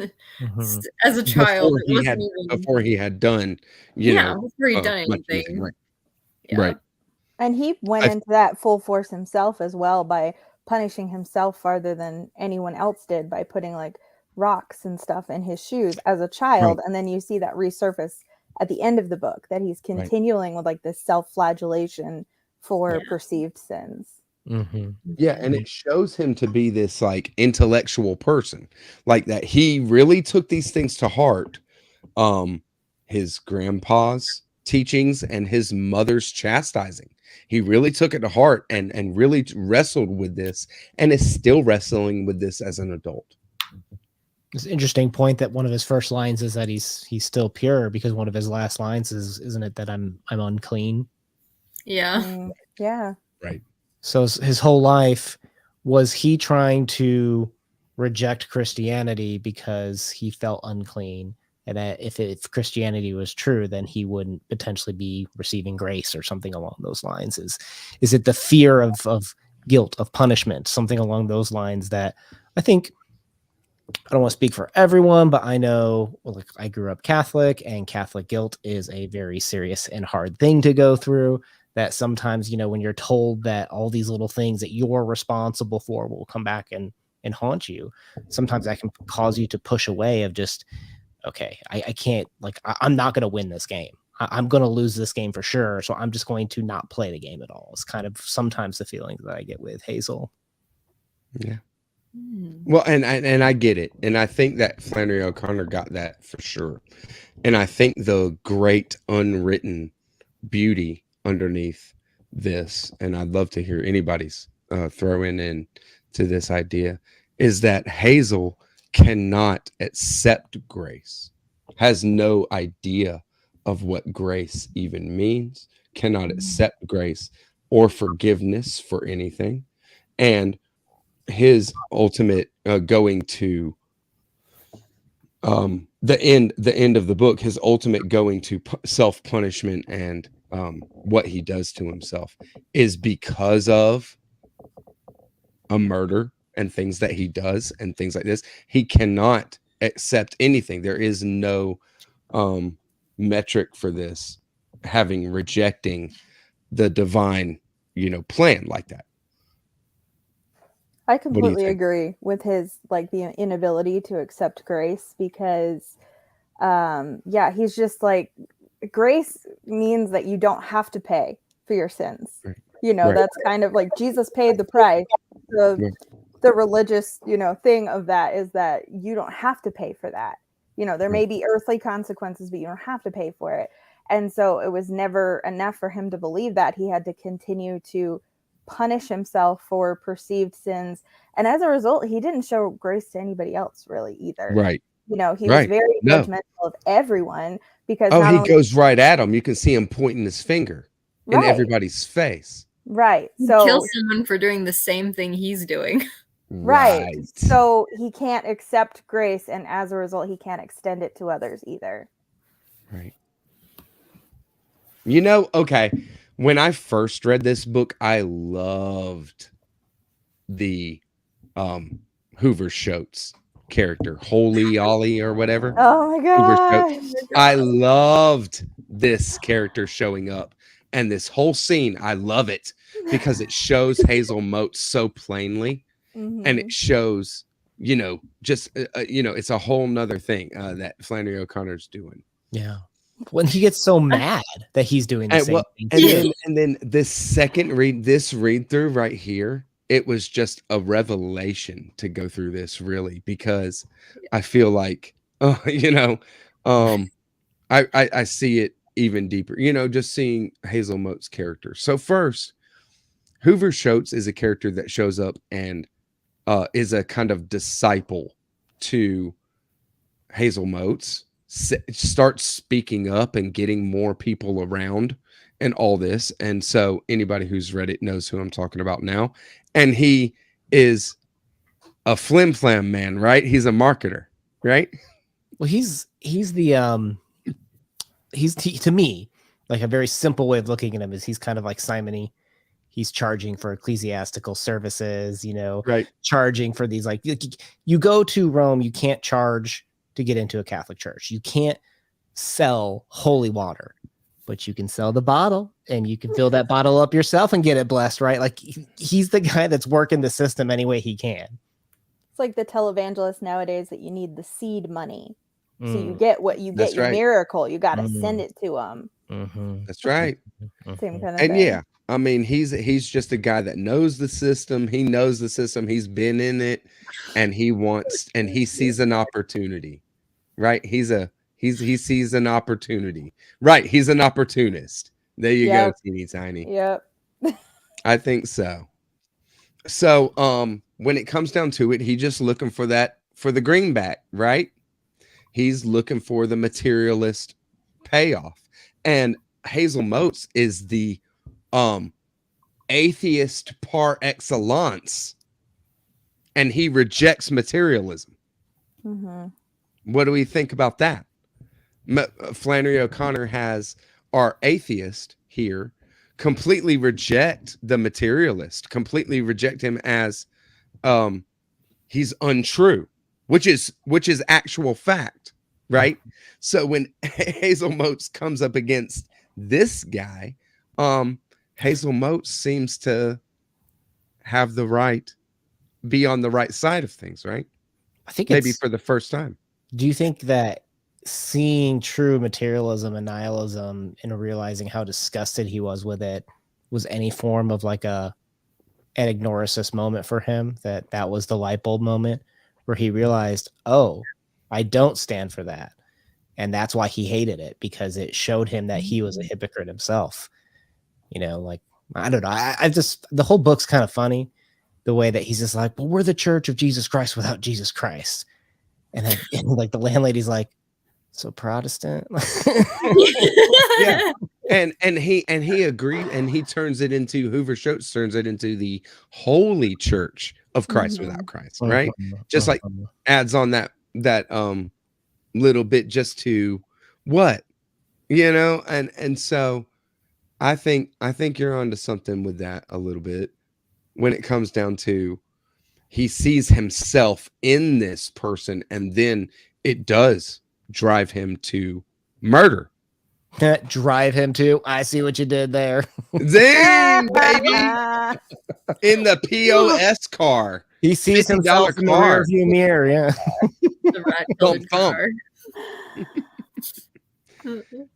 as a child. Before he had done, before he had done anything. Right. Yeah. I And he went into that full force himself as well by punishing himself farther than anyone else did by putting like rocks and stuff in his shoes as a child. Right. And then you see that resurface at the end of the book that he's continuing with like this self-flagellation for perceived sins. Mm-hmm. Yeah, and it shows him to be this like intellectual person, like that he really took these things to heart. His grandpa's teachings and his mother's chastising. He really took it to heart and really wrestled with this, and is still wrestling with this as an adult. It's an interesting point that one of his first lines is that he's still pure, because one of his last lines is, isn't it, that I'm unclean? Yeah. Yeah. Right. So his whole life, was he trying to reject Christianity because he felt unclean? And that if Christianity was true, then he wouldn't potentially be receiving grace or something along those lines. Is it the fear of guilt, of punishment, something along those lines that I think, I don't want to speak for everyone, but I know, like, I grew up Catholic, and Catholic guilt is a very serious and hard thing to go through. That sometimes, you know, when you're told that all these little things that you're responsible for will come back and haunt you, sometimes that can cause you to push away of just, okay, I can't, like, I'm not going to win this game. I'm going to lose this game for sure. So I'm just going to not play the game at all. It's kind of sometimes the feeling that I get with Hazel. Yeah. Well, and I get it. And I think that Flannery O'Connor got that for sure. And I think the great unwritten beauty underneath this, and I'd love to hear anybody's throwing in to this idea, is that Hazel cannot accept grace, has no idea of what grace even means, cannot accept grace or forgiveness for anything. And his ultimate going to the end of the book, his ultimate going to self-punishment and what he does to himself is because of a murder and things that he does and things like this. He cannot accept anything. There is no metric for this, rejecting the divine, plan like that. I completely agree with his, like, the inability to accept grace, because he's just like, grace means that you don't have to pay for your sins. Right. That's kind of like Jesus paid the price. The religious, thing of that is that you don't have to pay for that. There may be earthly consequences, but you don't have to pay for it. And so it was never enough for him to believe that. He had to continue to punish himself for perceived sins. And as a result, he didn't show grace to anybody else really either. Right. He was very judgmental of everyone, because he goes right at him. You can see him pointing his finger in everybody's face. Right. So kill someone for doing the same thing he's doing. Right. So he can't accept grace, and as a result, he can't extend it to others either. Right. Okay. When I first read this book, I loved the Hoover Schultz character, Holy Ollie or whatever. Oh my gosh. I loved this character showing up, and this whole scene, I love it because it shows Hazel Moat so plainly, and it shows, it's a whole nother thing that Flannery O'Connor's doing. Yeah. When he gets so mad that he's doing the same thing. And then this second read through right here, it was just a revelation to go through this, really, because I feel like, I see it even deeper, just seeing Hazel Moat's character. So first, Hoover Schultz is a character that shows up and is a kind of disciple to Hazel Moat's, starts speaking up and getting more people around and all this. And so anybody who's read it knows who I'm talking about now. And he is a flim flam man, right? He's a marketer, right? Well, he's to me, like, a very simple way of looking at him is he's kind of like Simony. He's charging for ecclesiastical services, charging for these, like, you go to Rome, you can't charge to get into a Catholic church. You can't sell holy water, but you can sell the bottle and you can fill that bottle up yourself and get it blessed, right? Like he's the guy that's working the system any way he can. It's like the televangelist nowadays that you need the seed money. So you Mm. get what you That's get, your right. miracle. You got to send Mm. it to them. Mhm. That's right. Same kind of And thing. yeah, I mean, he's just a guy that knows the system. He knows the system. He's been in it, and he sees an opportunity, right? He sees an opportunity, right? He's an opportunist. There you go, Yep. teeny tiny. Yep. I think so. So, when it comes down to it, he just looking for the greenback, right? He's looking for the materialist payoff, and Hazel Motes is the atheist par excellence, and he rejects materialism. Mm-hmm. What do we think about that? Flannery O'Connor has our atheist here completely reject the materialist, completely reject him as he's untrue, which is actual fact, right? So when Hazel Motes comes up against this guy, Hazel Motes seems to have be on the right side of things, right? I think Maybe for the first time. Do you think that seeing true materialism and nihilism and realizing how disgusted he was with it was any form of like an ignoramus moment for him, that was the light bulb moment where he realized, oh, I don't stand for that. And that's why he hated it, because it showed him that he was a hypocrite himself. Like, I don't know. I just, the whole book's kind of funny, the way that he's just like, well, we're the Church of Jesus Christ without Jesus Christ. And then like the landlady's like, so Protestant. Yeah. And he agreed, and he turns it into, Hoover Schultz turns it into the holy Church of Christ without Christ, right? Just like adds on that little bit just to what, and so I think you're onto something with that a little bit when it comes down to he sees himself in this person, and then it does drive him to murder. Drive him to, I see what you did there. Zing, baby. In the POS car. He sees $50 himself in the car. rearview mirror, yeah. The rat-colored Thump, car.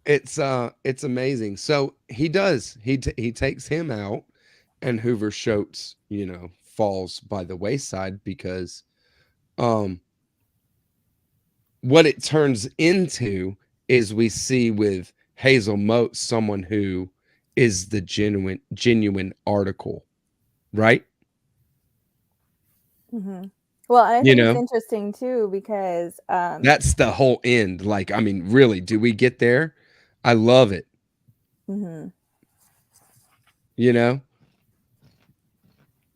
It's amazing. So he does. He takes him out, and Hoover Schultz, falls by the wayside because what it turns into is we see with Hazel Motes someone who is the genuine article, right? Mm-hmm. Well, I think it's interesting too because that's the whole end. Like, I mean, really, do we get there? I love it. Mm-hmm.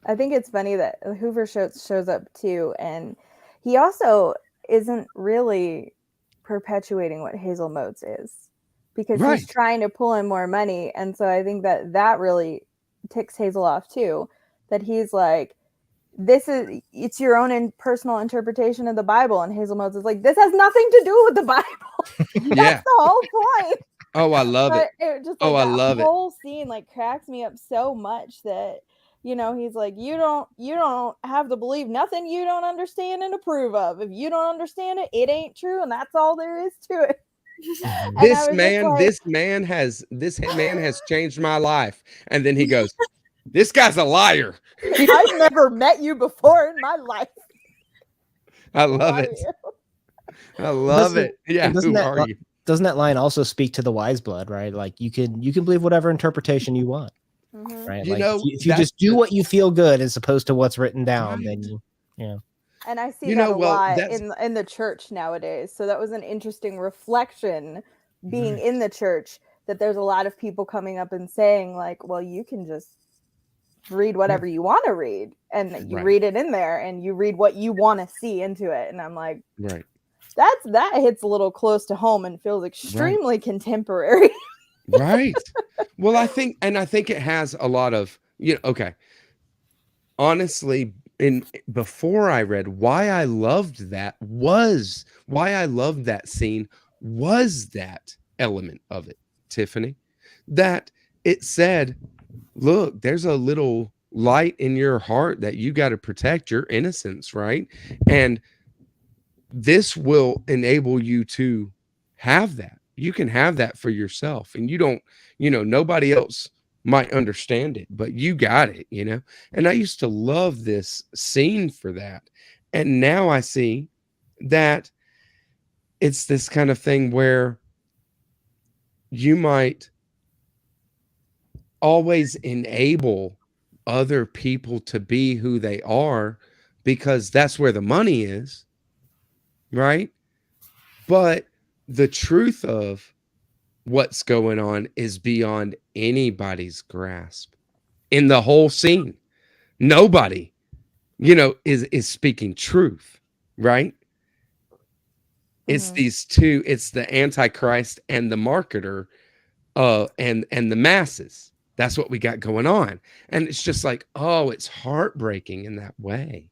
I think it's funny that Hoover shows up too, and he also isn't really perpetuating what Hazel Motes is, because he's trying to pull in more money, and so I think that really ticks Hazel off too. That he's like, it's your own personal interpretation of the Bible, and Hazel Motes is like, this has nothing to do with the Bible. That's the whole point. Oh, I love it. I love it. The whole scene like cracks me up so much that he's like, you don't have to believe nothing you don't understand and approve of. If you don't understand it, it ain't true, and that's all there is to it. This man has changed my life. And then he goes, this guy's a liar. I've never met you before in my life. I love it. I love it. Yeah. Doesn't that line also speak to the wise blood, right? Like you can believe whatever interpretation you want. Mm-hmm. Right. If you just do what you feel good as opposed to what's written down, then And I see that a lot in the church nowadays. So that was an interesting reflection being in the church, that there's a lot of people coming up and saying like, well, you can just read whatever you want to read, and you read it in there, and you read what you want to see into it. And I'm like, right. That hits a little close to home and feels extremely contemporary. Right. Well, I think it has a lot of, okay. Honestly, before I read, why I loved that scene was that element of it, Tiffany. that it said, look, there's a little light in your heart that you got to protect your innocence, right? And this will enable you to have that. You can have that for yourself, and you don't, nobody else might understand it, but you got it, And I used to love this scene for that. And now I see that it's this kind of thing where you might always enable other people to be who they are because that's where the money is, right? But the truth of what's going on is beyond anybody's grasp in the whole scene. Nobody, is speaking truth, right? It's these two, it's the Antichrist and the marketer, and the masses. That's what we got going on. And it's just like, oh, it's heartbreaking in that way.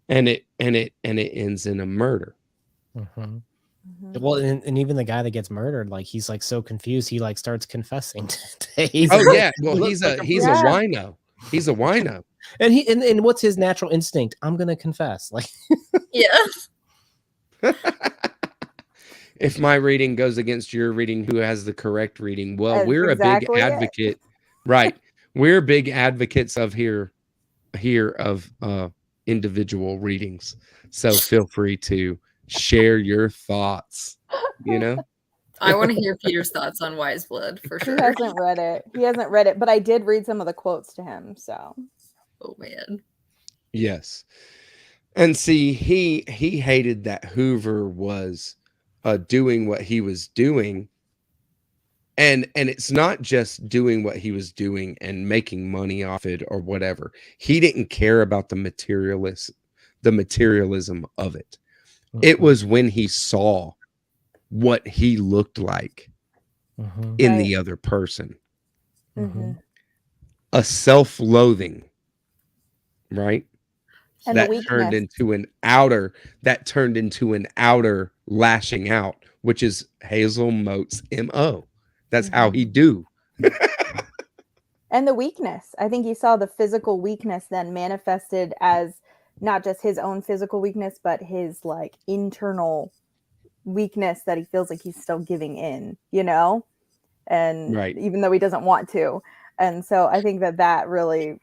And it ends in a murder. Mm-hmm. Well, and even the guy that gets murdered, like he's like so confused, he like starts confessing to Hazel. Oh yeah, well he's a wino. He's a wino. And and what's his natural instinct? I'm gonna confess. Like, yeah. If my reading goes against your reading, who has the correct reading? Well, That's we're exactly a big advocate, right? We're big advocates of here of individual readings. So feel free to share your thoughts. I want to hear Peter's thoughts on Wise Blood for sure. He hasn't read it, but I did read some of the quotes to him. So, oh man, yes, and see, he hated that Hoover was doing what he was doing, and it's not just doing what he was doing and making money off it or whatever. He didn't care about the materialism of it. It was when he saw what he looked like in the other person. A self-loathing, right? And that turned into an outer lashing out, which is Hazel Moat's MO. That's how he do. And the weakness. I think he saw the physical weakness then manifested as not just his own physical weakness, but his like internal weakness that he feels like he's still giving in, and even though he doesn't want to. And so I think that really,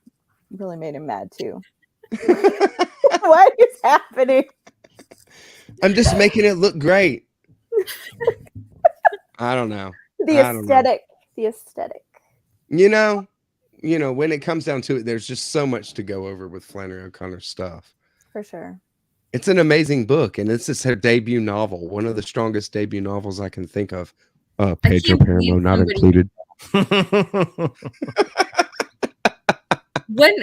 really made him mad too. What is happening? I'm just making it look great. I don't know. The aesthetic. When it comes down to it, there's just so much to go over with Flannery O'Connor stuff. For sure. It's an amazing book, and this is her debut novel, one of the strongest debut novels I can think of. Pedro Paramo not included.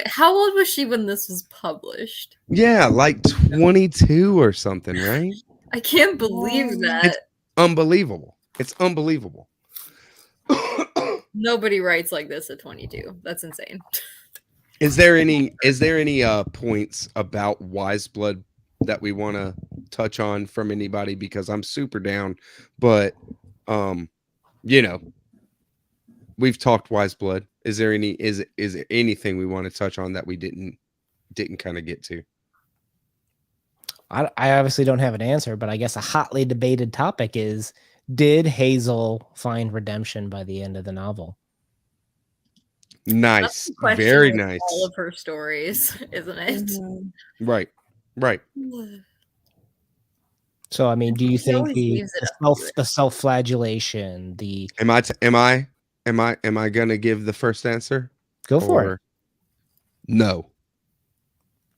How old was she when this was published? Yeah, like 22 or something, right? I can't believe that. It's unbelievable. It's unbelievable. Nobody writes like this at 22. That's insane. Is there any points about Wise Blood that we want to touch on from anybody? Because I'm super down, but we've talked Wise Blood. Is there anything we want to touch on that we didn't kind of get to? I obviously don't have an answer, but I guess a hotly debated topic is, did Hazel find redemption by the end of the novel? Nice. Very nice. All of her stories, isn't it? Mm-hmm. Right. So, I mean, do you think the self-flagellation, Am I gonna give the first answer? Go for it. No.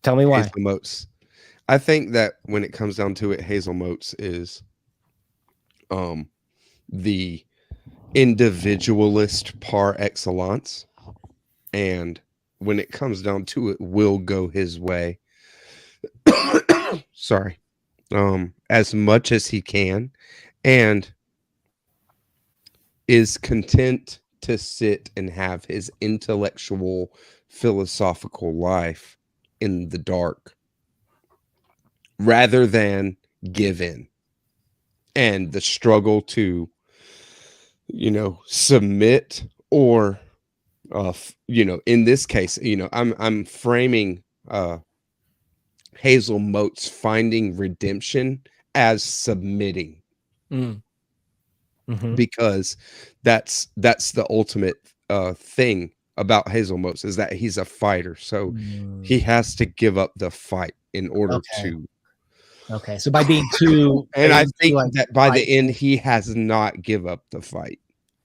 Tell me why. Hazel Moats. I think that when it comes down to it, Hazel Moats is the individualist par excellence, and when it comes down to it, will go his way. Sorry. As much as he can, and is content to sit and have his intellectual, philosophical life in the dark rather than give in. And the struggle to, submit or in this case, I'm framing Hazel Mote's finding redemption as submitting, because that's the ultimate thing about Hazel Mote, is that he's a fighter, so he has to give up the fight in order to. Okay, so by being too, And I think like, that by the end, he has not give up the fight.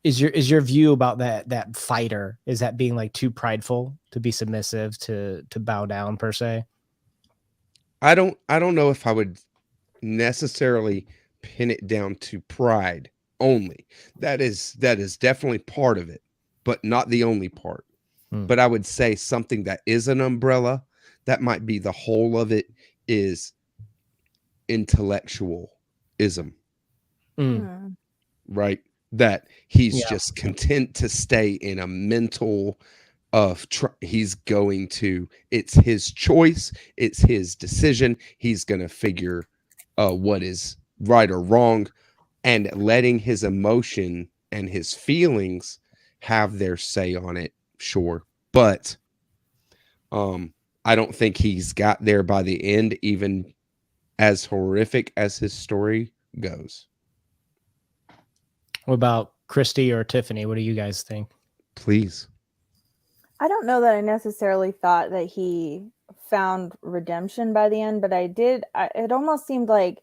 Is your view about that fighter, is that being like too prideful to be submissive, to bow down per se? I don't know if I would necessarily pin it down to pride only. That is definitely part of it, but not the only part. But I would say something that is an umbrella, that might be the whole of it, is intellectualism. Right? That he's just content to stay in a mental of he's going to, it's his choice, it's his decision, he's going to figure what is right or wrong, and letting his emotion and his feelings have their say on it, sure, but I don't think he's got there by the end, even as horrific as his story goes. What about Christy or Tiffany? What do you guys think? Please. I don't know that I necessarily thought that he found redemption by the end, but it almost seemed like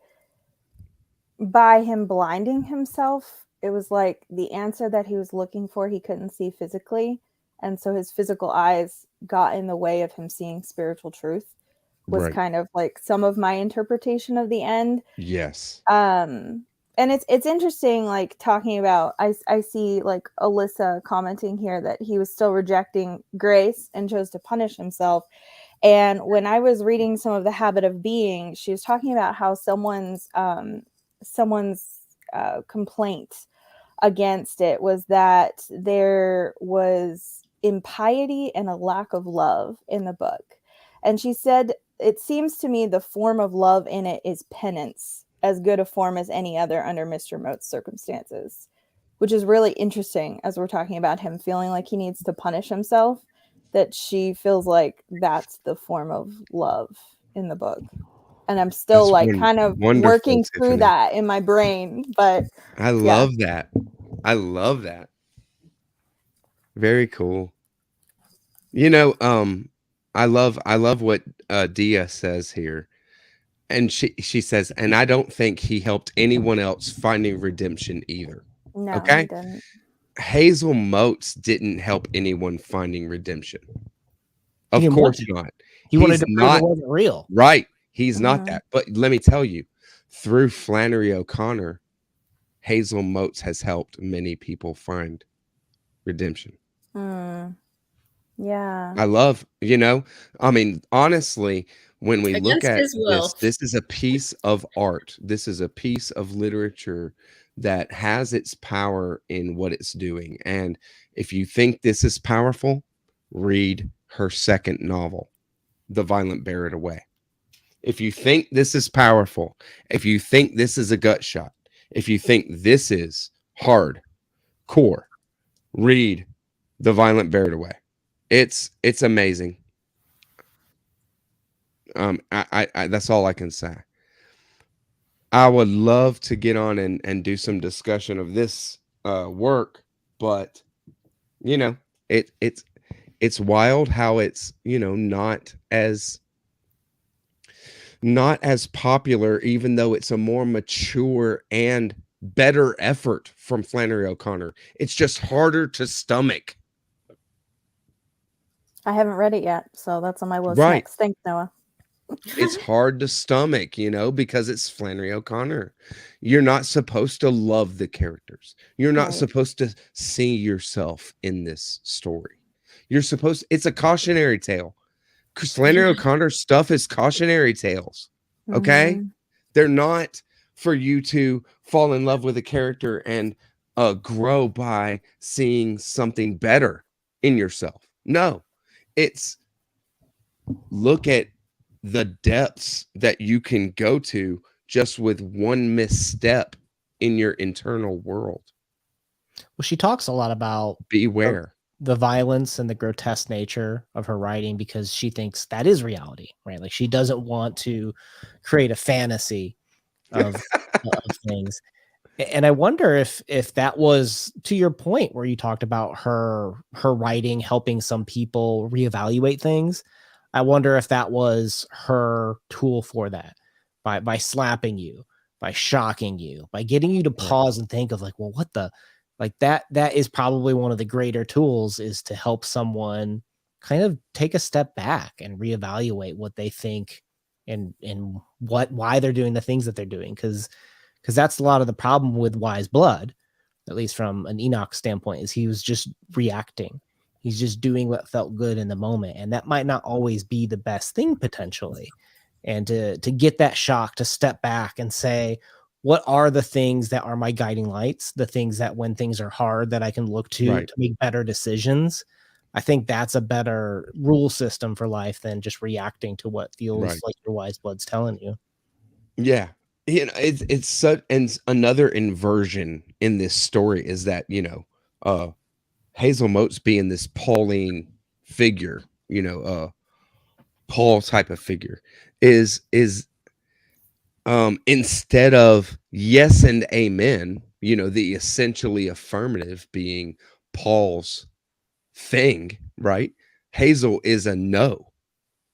by him blinding himself, it was like the answer that he was looking for, he couldn't see physically. And so his physical eyes got in the way of him seeing spiritual truth, was kind of like some of my interpretation of the end. Yes. And it's interesting, like talking about, I see like Alyssa commenting here that he was still rejecting grace and chose to punish himself. And when I was reading some of The Habit of Being, she was talking about how someone's complaint against it was that there was impiety and a lack of love in the book. And she said, it seems to me the form of love in it is penance, as good a form as any other under Mr. Mote's circumstances, which is really interesting as we're talking about him feeling like he needs to punish himself, that she feels like that's the form of love in the book. And I'm still kind of working through that in my brain, but I love that. I love that. Very cool. I love what Dia says here. And she says, and I don't think he helped anyone else finding redemption either. No, okay? He didn't. Hazel Motes didn't help anyone finding redemption. Of course not. He wanted to prove it wasn't real. Right. He's not that. But let me tell you, through Flannery O'Connor, Hazel Motes has helped many people find redemption. Yeah. I love, honestly, when we look at this is a piece of art. This is a piece of literature that has its power in what it's doing. And if you think this is powerful, read her second novel, The Violent Bear It Away. If you think this is powerful, if you think this is a gut shot, if you think this is hard core, read The Violent Bear It Away. It's amazing. I that's all I can say. I would love to get on and do some discussion of this work, but it's wild how it's not as popular, even though it's a more mature and better effort from Flannery O'Connor. It's just harder to stomach. I haven't read it yet, so that's on my list next. Thanks, Noah. It's hard to stomach, because it's Flannery O'Connor. You're not supposed to love the characters. You're not supposed to see yourself in this story. It's a cautionary tale. Flannery O'Connor's stuff is cautionary tales. Okay? They're not for you to fall in love with a character and grow by seeing something better in yourself. No. It's look at the depths that you can go to just with one misstep in your internal world. Well, she talks a lot about Beware. the violence and the grotesque nature of her writing because she thinks that is reality, right? Like she doesn't want to create a fantasy of things. And I wonder if that was to your point where you talked about her writing helping some people reevaluate things. I wonder if that was her tool for that, by slapping you, by shocking you, by getting you to pause and think of like, well, what the, like that is probably one of the greater tools, is to help someone kind of take a step back and reevaluate what they think and why they're doing the things that they're doing. Because that's a lot of the problem with Wise Blood, at least from an Enoch standpoint, is he was just reacting. He's just doing what felt good in the moment. And that might not always be the best thing potentially. And to get that shock, to step back and say, what are the things that are my guiding lights? The things that when things are hard that I can look to make better decisions. I think that's a better rule system for life than just reacting to what feels like your Wise Blood's telling you. Yeah. You know, it's such, and another inversion in this story is that, you know, Hazel Motes being this Pauline figure, you know, Paul type of figure is instead of yes and amen, you know, the essentially affirmative being Paul's thing, right? Hazel is a no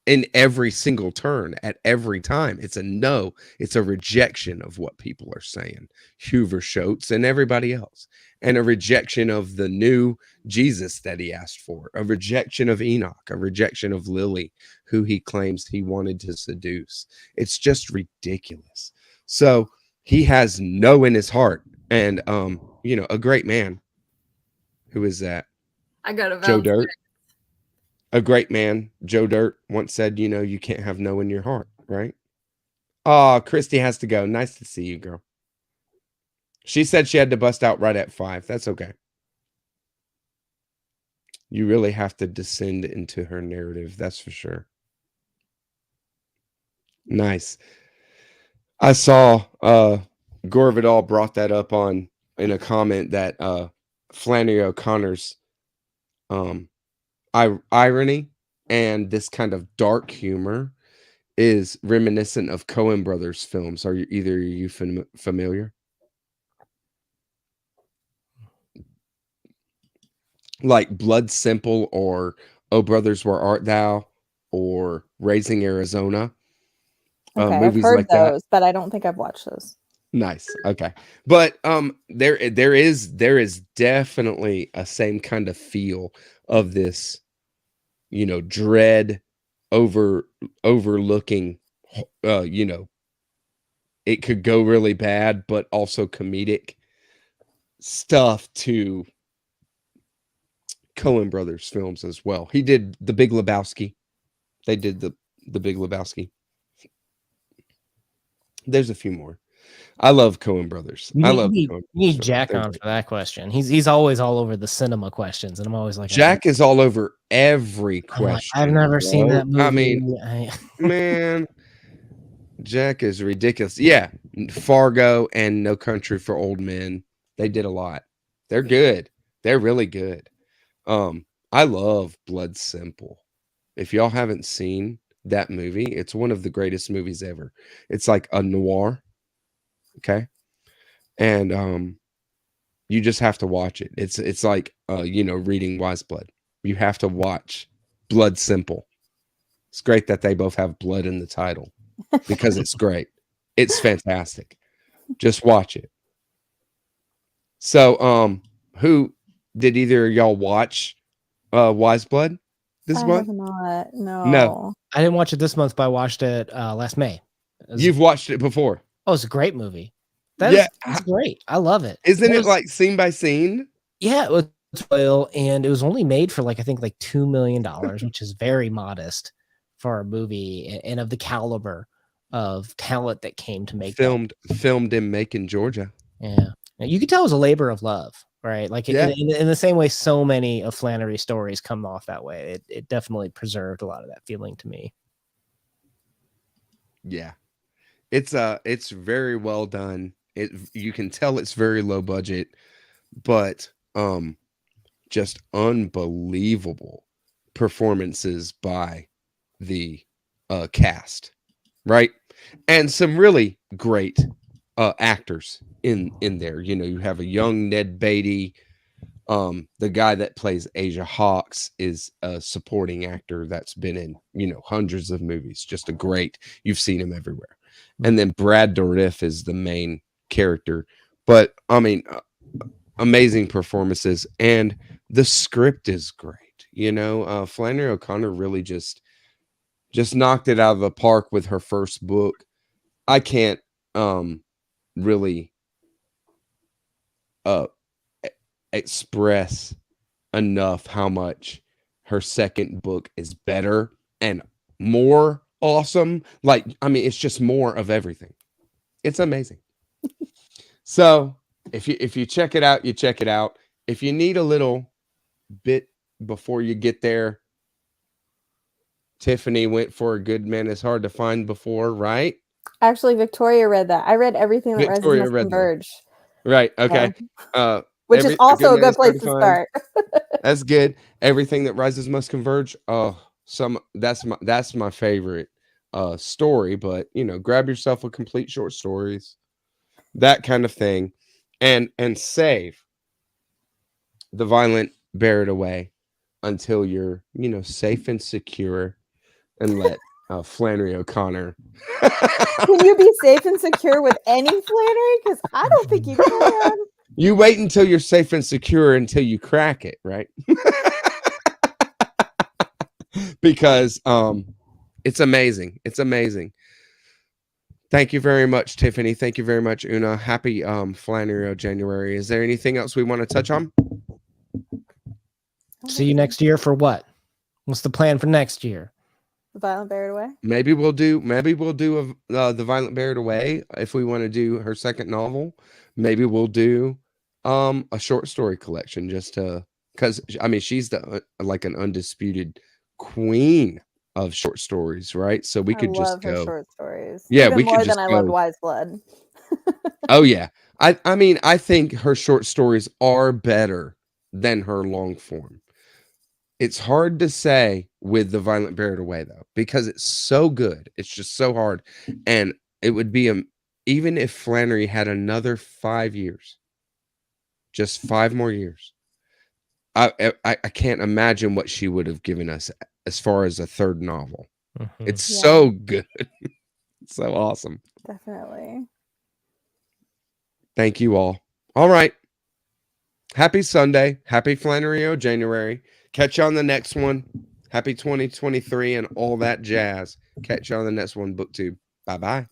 in every single turn at every time. It's a no. It's a rejection of what people are saying, Hoover Schultz and everybody else, and a rejection of the new Jesus that he asked for, a rejection of Enoch, a rejection of Lily, who he claims he wanted to seduce. It's just ridiculous. So he has no in his heart. And you know, a great man. Who is that? I got a Joe Valentine's. Dirt. A great man, Joe Dirt, once said, you know, you can't have no in your heart, right? Oh, Christy has to go. Nice to see you, girl. She said she had to bust out right at 5. That's okay. You really have to descend into her narrative. That's for sure. Nice. I saw Gore Vidal brought that up in a comment that Flannery O'Connor's irony and this kind of dark humor is reminiscent of Coen Brothers films. Are you familiar? Like Blood Simple or Oh Brothers Where Art Thou or Raising Arizona. Okay, I've Movies heard like those, but I don't think I've watched those. Nice. Okay. But there is definitely a same kind of feel of this, you know, dread overlooking, you know, it could go really bad, but also comedic stuff to Coen Brothers films as well. He did The Big Lebowski. They did the Big Lebowski. There's a few more. I love Coen Brothers. I love You Coen need Brothers. Jack on for that question. He's always all over the cinema questions, and I'm always like, Jack is all over every question. I've never seen that movie. I mean, man, Jack is ridiculous. Yeah, Fargo and No Country for Old Men. They did a lot. They're good. They're really good. I love Blood Simple. If y'all haven't seen that movie, it's one of the greatest movies ever. It's like a noir. Okay. And you just have to watch it. It's like you know, reading Wise Blood. You have to watch Blood Simple. It's great that they both have blood in the title because it's great. It's fantastic. Just watch it. So who did either of y'all watch Wise Blood this I month? have not. No. I didn't watch it this month, but I watched it last May. You've watched it before. Oh, it's a great movie. That's great. I love it. Isn't it like scene by scene? Yeah, it was oil, and it was only made for like I think like $2 million, which is very modest for a movie and of the caliber of talent that came to make filmed in Macon, Georgia. Yeah, you could tell it was a labor of love, right? Like in the same way, so many of Flannery's stories come off that way. It definitely preserved a lot of that feeling to me. Yeah, it's very well done. You can tell it's very low budget. but just unbelievable performances by the cast, right? And some really great actors in there. You know, you have a young Ned Beatty. The guy that plays Asia Hawks is a supporting actor that's been in, you know, hundreds of movies. Just a great, you've seen him everywhere. And then Brad Dourif is the main character. But I mean, amazing performances, and the script is great. You know, Flannery O'Connor really just knocked it out of the park with her first book. I can't really express enough how much her second book is better and more awesome. Like, I mean, it's just more of everything. It's amazing. So if you check it out, you check it out. If you need a little bit before you get there, Tiffany went for A Good Man Is Hard to Find before, right? Actually, Victoria read that. I read Everything That Rises Victoria Must read that. Converge. Right. Okay. Which is also a good place to start. That's good. Everything That Rises Must Converge. Oh, that's my favorite story. But you know, grab yourself a complete short stories, that kind of thing, and save The Violent, Bear It Away until you're, you know, safe and secure, and let Flannery O'Connor. Can you be safe and secure with any Flannery? Because I don't think you can. You wait until you're safe and secure until you crack it, right? Because it's amazing. It's amazing. Thank you very much, Tiffany. Thank you very much, Una. Happy Flannery January. Is there anything else we want to touch on? See you next year for what? What's the plan for next year? The Violent, Bear It Away. Maybe we'll do The Violent, Bear It Away if we want to do her second novel. Maybe we'll do a short story collection, just to, because I mean, she's the like an undisputed queen of short stories, right? So we could just go short stories. Yeah, even we more could just than I go. loved Wise Blood. Oh yeah, I mean, I think her short stories are better than her long form. It's hard to say with The Violent, Bear It Away, though, because it's so good. It's just so hard. And it would be, even if Flannery had another 5 years, just 5 more years, I can't imagine what she would have given us as far as a third novel. Mhm. It's so good. It's so awesome. Definitely. Thank you all. All right. Happy Sunday. Happy Flannery January. Catch you on the next one. Happy 2023 and all that jazz. Catch you on the next one, BookTube. Bye-bye.